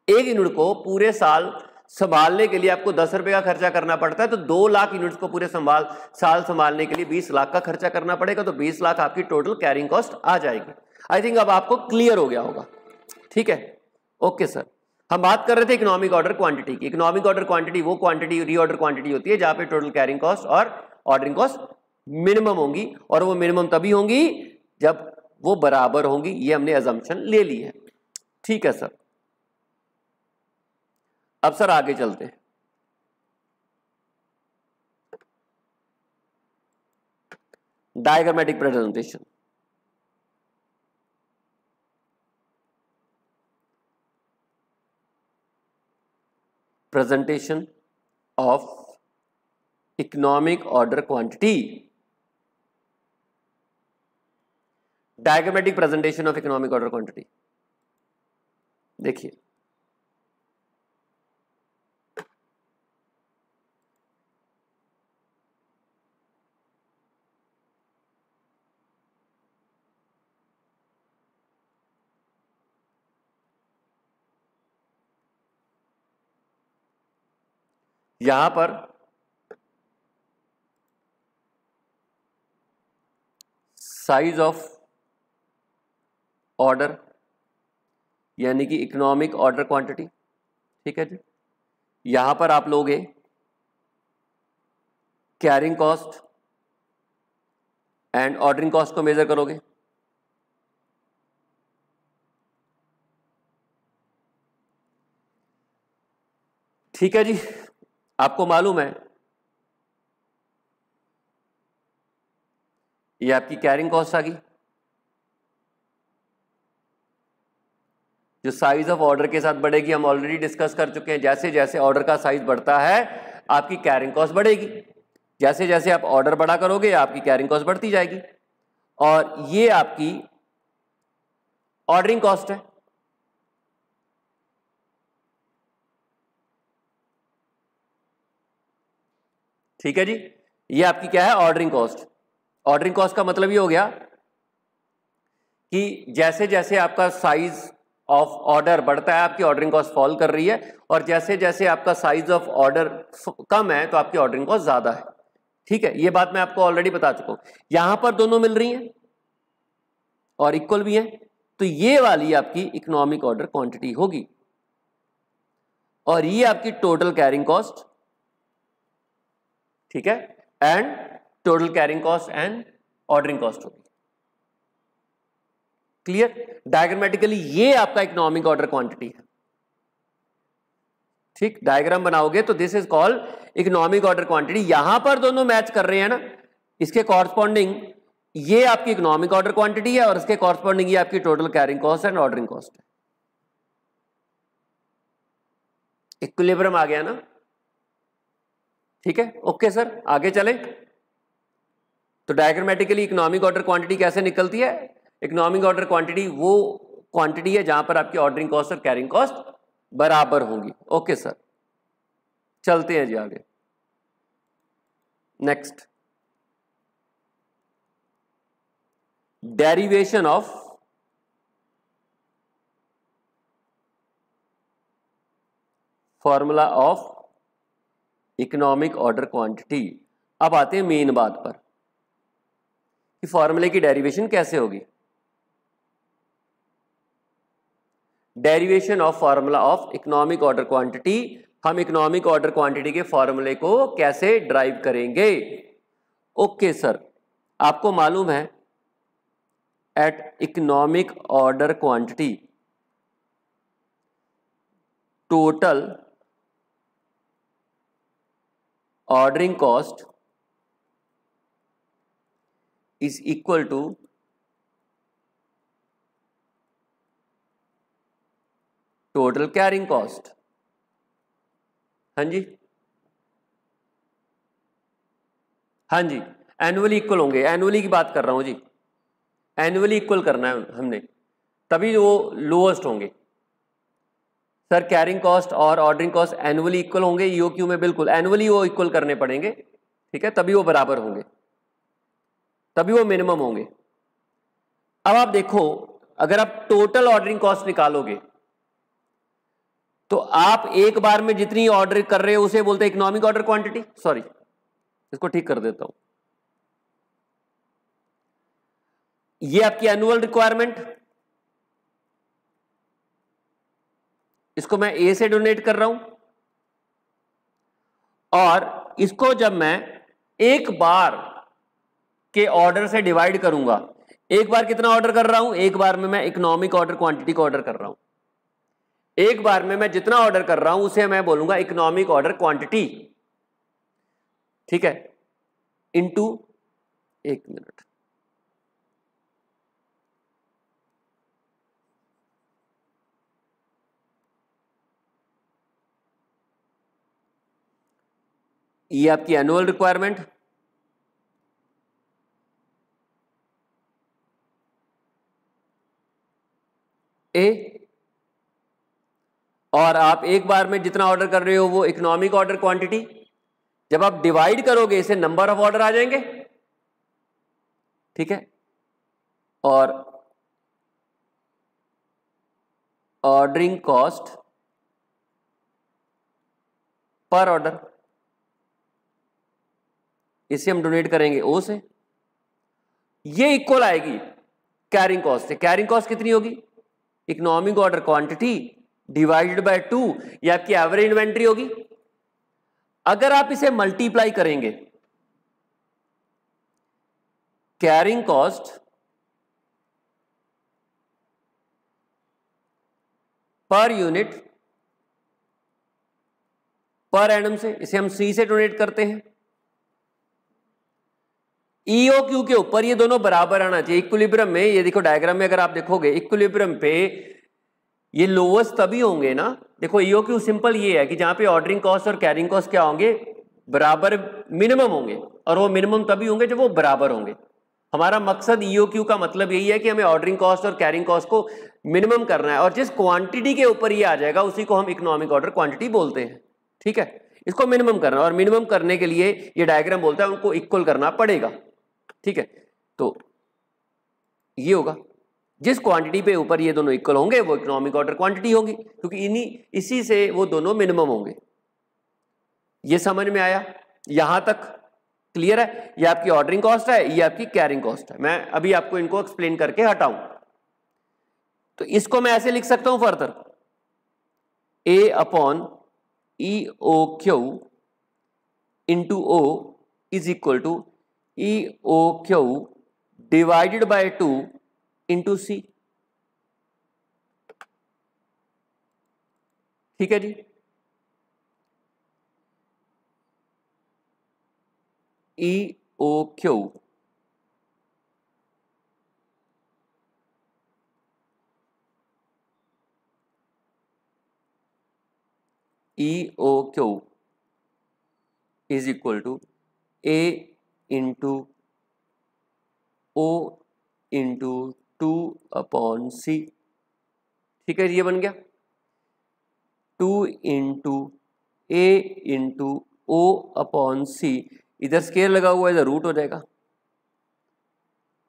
एक यूनिट को पूरे साल संभालने के लिए आपको 10 रुपए का खर्चा करना पड़ता है, तो 2 लाख यूनिट्स को पूरे साल संभालने के लिए 20 लाख का खर्चा करना पड़ेगा, तो 20 लाख आपकी टोटल कैरिंग कॉस्ट आ जाएगी। आई थिंक अब आपको क्लियर हो गया होगा। ठीक है, ओके सर। हम बात कर रहे थे इकोनॉमिक ऑर्डर क्वांटिटी की। इकोनॉमिक ऑर्डर क्वांटिटी वो क्वांटिटी रीऑर्डर क्वांटिटी होती है जहां पे टोटल कैरिंग कॉस्ट और ऑर्डरिंग कॉस्ट मिनिमम होंगी, और वो मिनिमम तभी होंगी जब वो बराबर होंगी। ये हमने अजम्पशन ले ली है। ठीक है सर। अब सर आगे चलते हैं। Diagrammatic presentation. Presentation of economic order quantity. Diagrammatic presentation of economic order quantity. देखिए, यहां पर साइज ऑफ ऑर्डर यानी कि इकोनॉमिक ऑर्डर क्वांटिटी। ठीक है जी, यहां पर आप लोगे carrying cost and ordering cost को मेजर करोगे। ठीक है जी, आपको मालूम है ये आपकी कैरिंग कॉस्ट आ गई। जो साइज ऑफ ऑर्डर के साथ बढ़ेगी हम ऑलरेडी डिस्कस कर चुके हैं। जैसे जैसे ऑर्डर का साइज बढ़ता है आपकी कैरिंग कॉस्ट बढ़ेगी, जैसे जैसे आप ऑर्डर बड़ा करोगे आपकी कैरिंग कॉस्ट बढ़ती जाएगी, और ये आपकी ऑर्डरिंग कॉस्ट है। ठीक है जी, ये आपकी क्या है? Ordering cost. ऑर्डरिंग कॉस्ट का मतलब ये हो गया कि जैसे जैसे आपका साइज ऑफ ऑर्डर बढ़ता है आपकी ऑर्डरिंग कॉस्ट फॉल कर रही है, और जैसे जैसे आपका साइज ऑफ ऑर्डर कम है तो आपकी ऑर्डरिंग कॉस्ट ज्यादा है। ठीक है, ये बात मैं आपको ऑलरेडी बता चुका हूं। यहां पर दोनों मिल रही हैं और इक्वल भी हैं, तो ये वाली आपकी इकोनॉमिक ऑर्डर क्वांटिटी होगी, और ये आपकी टोटल कैरिंग कॉस्ट। ठीक है, and total carrying cost and ordering cost होगी। क्लियर? डायग्रामेटिकली ये आपका इकोनॉमिक ऑर्डर क्वांटिटी है। ठीक, डायग्राम बनाओगे तो this is called economic order quantity. यहां पर दोनों मैच कर रहे हैं ना, इसके कॉरस्पॉन्डिंग ये आपकी इकोनॉमिक ऑर्डर क्वांटिटी है और इसके कॉरस्पॉन्डिंग ये आपकी total carrying cost and ordering cost है। इक्विलिब्रियम आ गया ना, ठीक है, ओके सर, आगे चले। तो डायग्रामेटिकली इकोनॉमिक ऑर्डर क्वांटिटी कैसे निकलती है? इकोनॉमिक ऑर्डर क्वांटिटी वो क्वांटिटी है जहां पर आपकी ऑर्डरिंग कॉस्ट और कैरिंग कॉस्ट बराबर होंगी। ओके सर, चलते हैं जी आगे। Next, derivation of formula of economic order quantity. अब आते हैं मेन बात पर कि फॉर्मूले की डेरिवेशन कैसे होगी। Derivation of formula of economic order quantity, हम इकोनॉमिक ऑर्डर क्वांटिटी के फॉर्मूले को कैसे ड्राइव करेंगे? ओके सर, आपको मालूम है at economic order quantity total ordering cost is equal to total carrying cost. हाँ जी, हाँ जी, एनुअली इक्वल होंगे, एनुअली की बात कर रहा हूं जी, एनुअली इक्वल करना है हमने, तभी वो लोएस्ट होंगे। सर कैरिंग कॉस्ट और ऑर्डरिंग कॉस्ट एनुअली इक्वल होंगे ईओक्यू में? बिल्कुल, एनुअली वो इक्वल करने पड़ेंगे, ठीक है, तभी वो बराबर होंगे, तभी वो मिनिमम होंगे। अब आप देखो, अगर आप टोटल ऑर्डरिंग कॉस्ट निकालोगे तो आप एक बार में जितनी ऑर्डर कर रहे हो उसे बोलते हैं इकोनॉमिक ऑर्डर क्वांटिटी। सॉरी, इसको ठीक कर देता हूं, ये आपकी एनुअल रिक्वायरमेंट, इसको मैं ए से डोनेट कर रहा हूं, और इसको जब मैं एक बार के ऑर्डर से डिवाइड करूंगा, एक बार कितना ऑर्डर कर रहा हूं? एक बार में मैं इकोनॉमिक ऑर्डर क्वांटिटी को ऑर्डर कर रहा हूं, एक बार में मैं जितना ऑर्डर कर रहा हूं उसे मैं बोलूंगा इकोनॉमिक ऑर्डर क्वांटिटी, ठीक है, इनटू, एक मिनट, ये आपकी एनुअल रिक्वायरमेंट, ए, और आप एक बार में जितना ऑर्डर कर रहे हो वो इकोनॉमिक ऑर्डर क्वांटिटी। जब आप डिवाइड करोगे इसे नंबर ऑफ ऑर्डर आ जाएंगे, ठीक है, और ऑर्डरिंग कॉस्ट पर ऑर्डर, इसे हम डोनेट करेंगे ओ से, ये इक्वल आएगी कैरिंग कॉस्ट से। कैरिंग कॉस्ट कितनी होगी? Economic order quantity divided by 2, ये आपकी एवरेज इन्वेंट्री होगी। अगर आप इसे मल्टीप्लाई करेंगे, carrying cost per unit per annum से, इसे हम सी से डोनेट करते हैं। ईओक्यू के ऊपर ये दोनों बराबर आना चाहिए इक्विलिब्रियम में। ये देखो डायग्राम में अगर आप देखोगे इक्विलिब्रियम पे ये लोवेस्ट तभी होंगे ना। देखो ईओक्यू सिंपल ये है कि जहां पे ऑर्डरिंग कॉस्ट और कैरिंग कॉस्ट क्या होंगे? बराबर, मिनिमम होंगे, और वो मिनिमम तभी होंगे जब वो बराबर होंगे। हमारा मकसद ईओक्यू का मतलब यही है कि हमें ऑर्डरिंग कॉस्ट और कैरिंग कॉस्ट को मिनिमम करना है, और जिस क्वांटिटी के ऊपर ये आ जाएगा उसी को हम इकोनॉमिक ऑर्डर क्वांटिटी बोलते हैं, ठीक है। इसको मिनिमम करना, और मिनिमम करने के लिए ये डायग्राम बोलता है उनको इक्वल करना पड़ेगा, ठीक है। तो ये होगा, जिस क्वांटिटी पे ऊपर ये दोनों इक्वल होंगे वो इकोनॉमिक ऑर्डर क्वांटिटी होगी, क्योंकि इसी से वो दोनों मिनिमम होंगे। ये समझ में आया? यहां तक क्लियर है? ये आपकी ऑर्डरिंग कॉस्ट है, ये आपकी कैरिंग कॉस्ट है। मैं अभी आपको इनको एक्सप्लेन करके हटाऊं, तो इसको मैं ऐसे लिख सकता हूं further, A upon E O Q into O is equal to E O Q divided by 2 into C, ठीक है जी। E O Q E O Q is equal to A into O into 2/c। ठीक है, ये बन गया 2 into ए into o/c। इधर square लगा हुआ है, इधर रूट हो जाएगा।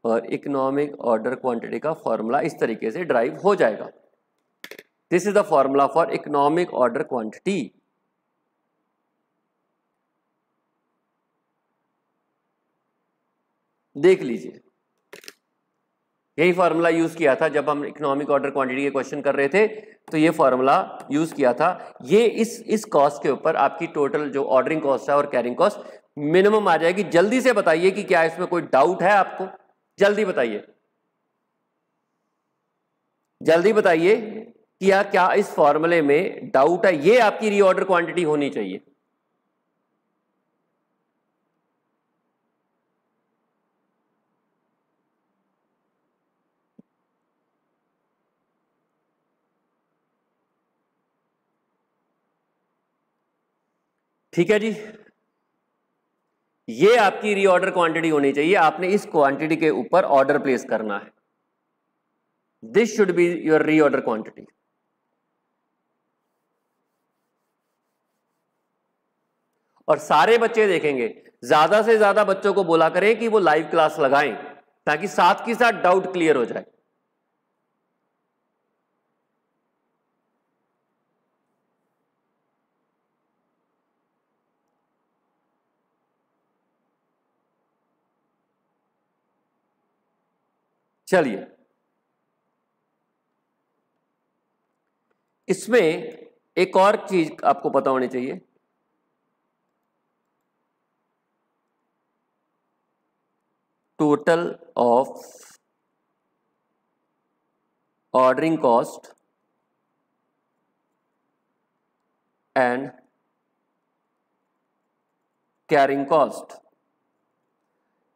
और इकोनॉमिक ऑर्डर क्वांटिटी का फॉर्मूला इस तरीके से ड्राइव हो जाएगा। This is the formula for economic order quantity. देख लीजिए, यही फॉर्मूला यूज किया था जब हम इकोनॉमिक ऑर्डर क्वांटिटी के क्वेश्चन कर रहे थे, तो ये फॉर्मूला यूज किया था। ये इस कॉस्ट के ऊपर आपकी टोटल जो ऑर्डरिंग कॉस्ट है और कैरिंग कॉस्ट मिनिमम आ जाएगी। जल्दी से बताइए कि क्या इसमें कोई डाउट है आपको, जल्दी बताइए, जल्दी बताइए कि यार क्या इस फॉर्मूले में डाउट है। ये आपकी रीऑर्डर क्वांटिटी होनी चाहिए। ठीक है जी, ये आपकी रीऑर्डर क्वांटिटी होनी चाहिए। आपने इस क्वांटिटी के ऊपर ऑर्डर प्लेस करना है। This should be your reorder quantity. और सारे बच्चे देखेंगे, ज्यादा से ज्यादा बच्चों को बोला करें कि वो लाइव क्लास लगाएं ताकि साथ के साथ डाउट क्लियर हो जाए। चलिए, इसमें एक और चीज आपको पता होनी चाहिए। Total of ordering cost and carrying cost.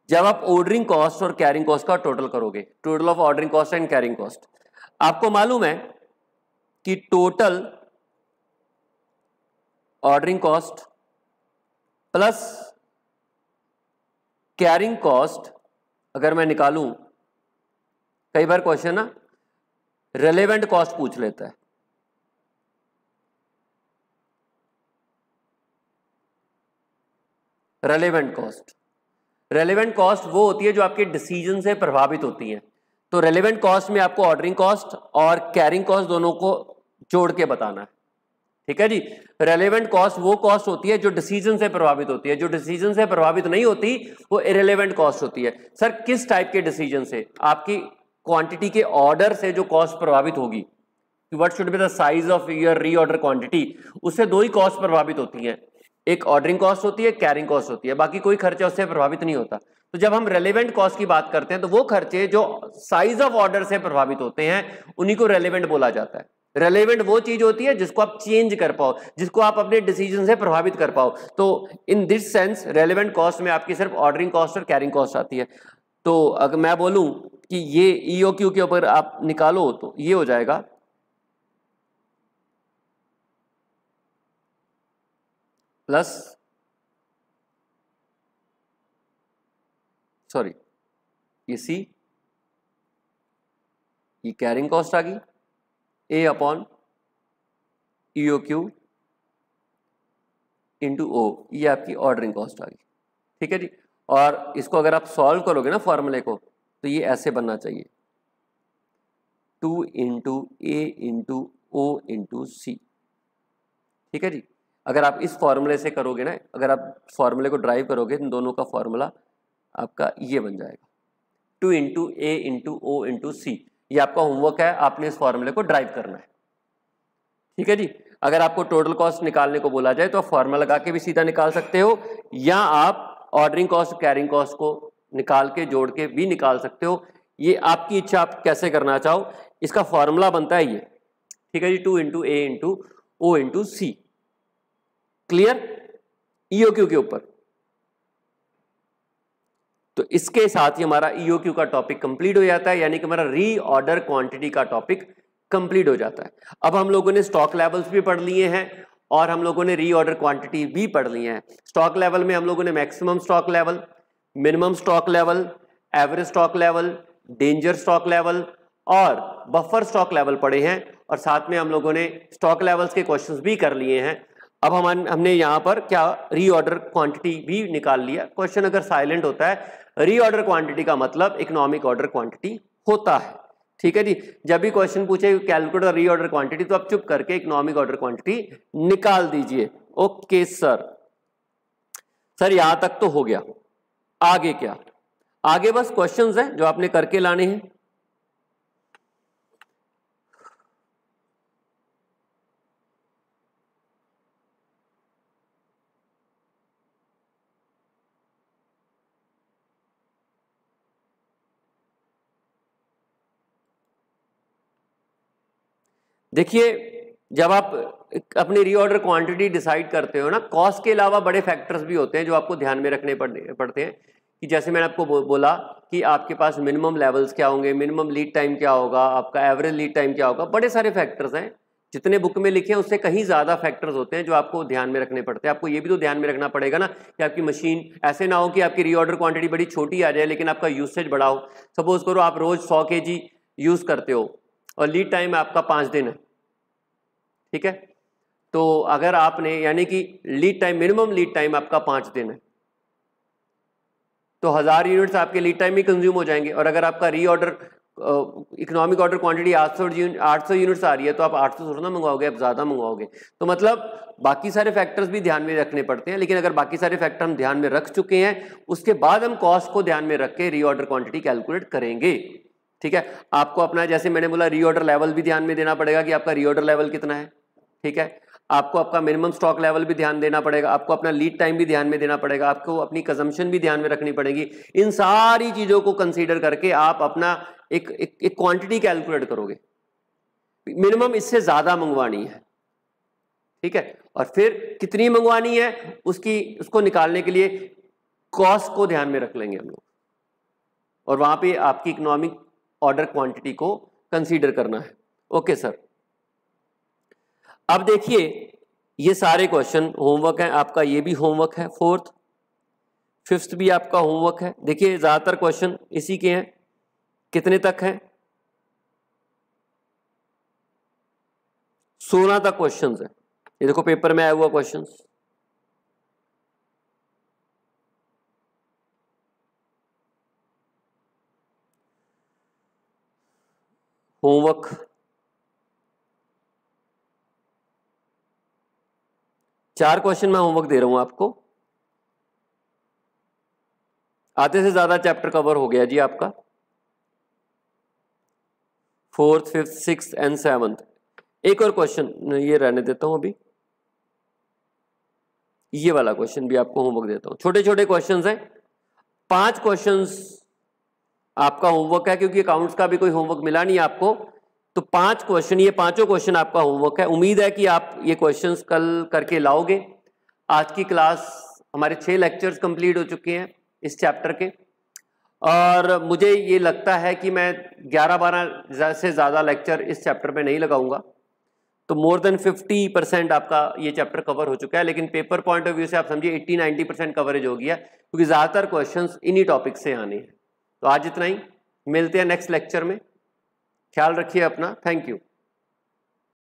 जब आप ऑर्डरिंग कॉस्ट और कैरिंग कॉस्ट का टोटल करोगे, total of ordering cost and carrying cost, आपको मालूम है कि total ordering cost plus carrying cost अगर मैं निकालूं, कई बार क्वेश्चन ना रेलेवेंट कॉस्ट पूछ लेता है। रेलेवेंट कॉस्ट, रेलेवेंट कॉस्ट वो होती है जो आपके डिसीजन से प्रभावित होती है। तो रेलेवेंट कॉस्ट में आपको ऑर्डरिंग कॉस्ट और कैरिंग कॉस्ट दोनों को जोड़ के बताना है। ठीक है जी, रेलेवेंट कॉस्ट वो कॉस्ट होती है जो डिसीजन से प्रभावित होती है। जो डिसीजन से प्रभावित नहीं होती वो इरेलेवेंट कॉस्ट होती है। सर किस टाइप के डिसीजन से? आपकी क्वांटिटी के ऑर्डर से जो कॉस्ट प्रभावित होगी, what should be the size of your reorder quantity, उससे दो ही कॉस्ट प्रभावित होती हैं, एक ऑर्डरिंग कॉस्ट होती है, कैरिंग कॉस्ट होती है। बाकी कोई खर्चा उससे प्रभावित नहीं होता। तो जब हम रेलेवेंट कॉस्ट की बात करते हैं तो वो खर्चे जो साइज ऑफ ऑर्डर से प्रभावित होते हैं उन्हीं को रेलेवेंट बोला जाता है। रेलेवेंट वो चीज होती है जिसको आप चेंज कर पाओ, जिसको आप अपने डिसीजन से प्रभावित कर पाओ। तो in this sense relevant cost में आपकी सिर्फ ऑर्डरिंग कॉस्ट और कैरिंग कॉस्ट आती है। तो अगर मैं बोलूं कि ये ईओक्यू के ऊपर आप निकालो तो ये हो जाएगा प्लस, सॉरी ये सी, ये कैरिंग कॉस्ट आ गई, ए अपॉन ईओक्यू इंटू ओ, ये आपकी ऑर्डरिंग कॉस्ट आ गई। ठीक है जी, और इसको अगर आप सॉल्व करोगे ना फॉर्मूले को, तो ये ऐसे बनना चाहिए 2 इंटू ए इंटू ओ इंटू सी। ठीक है जी, अगर आप इस फॉर्मूले से करोगे ना, अगर आप फॉर्मूले को ड्राइव करोगे, इन दोनों का फॉर्मूला आपका ये बन जाएगा 2 इंटू ए इंटू ओ इंटू सी। ये आपका होमवर्क है, आपने इस फॉर्मूले को ड्राइव करना है। ठीक है जी, अगर आपको टोटल कॉस्ट निकालने को बोला जाए तो आप फॉर्मूला लगा के भी सीधा निकाल सकते हो, या आप ऑर्डरिंग कॉस्ट कैरिंग कॉस्ट को निकाल के जोड़ के भी निकाल सकते हो। ये आपकी इच्छा, आप कैसे करना चाहो। इसका फॉर्मूला बनता है ये। ठीक है जी, 2 इंटू ए इंटू ओ इंटू सी। क्लियर ईओक्यू के ऊपर? तो इसके साथ ही हमारा ईओक्यू का टॉपिक कंप्लीट हो जाता है, यानी कि हमारा रीऑर्डर क्वांटिटी का टॉपिक कंप्लीट हो जाता है। अब हम लोगों ने स्टॉक लेवल्स भी पढ़ लिए हैं और हम लोगों ने रीऑर्डर क्वांटिटी भी पढ़ लिए हैं। स्टॉक लेवल में हम लोगों ने maximum stock level, minimum stock level, average stock level, danger stock level और बफर स्टॉक लेवल पढ़े हैं, और साथ में हम लोगों ने स्टॉक लेवल्स के क्वेश्चंस भी कर लिए हैं। अब हमने यहां पर क्या रीऑर्डर क्वांटिटी भी निकाल लिया। क्वेश्चन अगर साइलेंट होता है, रीऑर्डर क्वांटिटी का मतलब इकोनॉमिक ऑर्डर क्वांटिटी होता है। ठीक है जी, जब भी क्वेश्चन पूछे कैलकुलेट द रीऑर्डर क्वांटिटी तो आप चुप करके इकोनॉमिक ऑर्डर क्वांटिटी निकाल दीजिए। ओके सर, यहां तक तो हो गया। आगे क्या? आगे बस क्वेश्चंस हैं जो आपने करके लाने हैं। देखिए, जब आप अपनी रीऑर्डर क्वांटिटी डिसाइड करते हो ना, कॉस्ट के अलावा बड़े फैक्टर्स भी होते हैं जो आपको ध्यान में रखने पड़ते हैं। कि जैसे मैंने आपको बोला कि आपके पास मिनिमम लेवल्स क्या होंगे, मिनिमम लीड टाइम क्या होगा, आपका एवरेज लीड टाइम क्या होगा, बड़े सारे फैक्टर्स हैं। जितने बुक में लिखे हैं उससे कहीं ज़्यादा फैक्टर्स होते हैं जो आपको ध्यान में रखने पड़ते हैं। आपको ये भी तो ध्यान में रखना पड़ेगा ना कि आपकी मशीन ऐसे ना हो कि आपकी रीऑर्डर क्वांटिटी बड़ी छोटी आ जाए लेकिन आपका यूसेज बड़ा हो। सपोज करो आप रोज 100 kg यूज़ करते हो और लीड टाइम आपका 5 दिन है, ठीक है। तो अगर आपने, यानी कि lead time, minimum lead time आपका 5 दिन है, तो 1000 यूनिट्स आपके लीड टाइम में कंज्यूम हो जाएंगे। और अगर आपका reorder economic order quantity 800 units आ रही है तो आप 800 थोड़ा ना मंगवाओगे, आप ज़्यादा मंगवाओगे। तो मतलब बाकी सारे फैक्टर्स भी ध्यान में रखने पड़ते हैं। लेकिन अगर बाकी सारे फैक्टर हम ध्यान में रख चुके हैं, उसके बाद हम कॉस्ट को ध्यान में रख के रीऑर्डर क्वांटिटी कैलकुलेट करेंगे। ठीक है, आपको अपना, जैसे मैंने बोला, रीऑर्डर लेवल भी ध्यान में देना पड़ेगा कि आपका रीऑर्डर लेवल कितना है। ठीक है, आपको आपका मिनिमम स्टॉक लेवल भी ध्यान देना पड़ेगा, आपको अपना लीड टाइम भी ध्यान में देना पड़ेगा, आपको अपनी कंजम्पशन भी ध्यान में रखनी पड़ेगी। इन सारी चीजों को कंसीडर करके आप अपना एक क्वांटिटी कैलकुलेट करोगे। मिनिमम इससे ज्यादा मंगवानी है, ठीक है, और फिर कितनी मंगवानी है उसको निकालने के लिए कॉस्ट को ध्यान में रख लेंगे हम लोग, और वहां पे आपकी इकोनॉमिक ऑर्डर क्वांटिटी को कंसीडर करना है। ओके सर, अब देखिए ये सारे क्वेश्चन होमवर्क है आपका, ये भी होमवर्क है, 4th 5th भी आपका होमवर्क है। देखिए ज्यादातर क्वेश्चन इसी के हैं। कितने तक हैं? 16 तक क्वेश्चंस है। ये देखो पेपर में आया हुआ क्वेश्चंस। होमवर्क चार क्वेश्चन मैं होमवर्क दे रहा हूं आपको। आधे से ज्यादा चैप्टर कवर हो गया जी आपका, 4th 5th 6th and 7th। एक और क्वेश्चन ये रहने देता हूं अभी, ये वाला क्वेश्चन भी आपको होमवर्क देता हूं। छोटे छोटे क्वेश्चंस हैं, 5 क्वेश्चंस आपका होमवर्क है, क्योंकि अकाउंट्स का भी कोई होमवर्क मिला नहीं आपको। तो 5 क्वेश्चन, ये पांचों क्वेश्चन आपका होमवर्क है। उम्मीद है कि आप ये क्वेश्चंस कल करके लाओगे। आज की क्लास, हमारे 6 लेक्चर्स कंप्लीट हो चुके हैं इस चैप्टर के, और मुझे ये लगता है कि मैं 11-12 से ज़्यादा लेक्चर इस चैप्टर पे नहीं लगाऊंगा। तो मोर देन 50% आपका ये चैप्टर कवर हो चुका है। लेकिन पेपर पॉइंट ऑफ व्यू से आप समझिए 80-90% कवरेज हो गया, क्योंकि ज़्यादातर क्वेश्चंस इन्हीं टॉपिक से आने हैं। तो आज इतना ही, मिलते हैं नेक्स्ट लेक्चर में। ख्याल रखिए अपना, थैंक यू।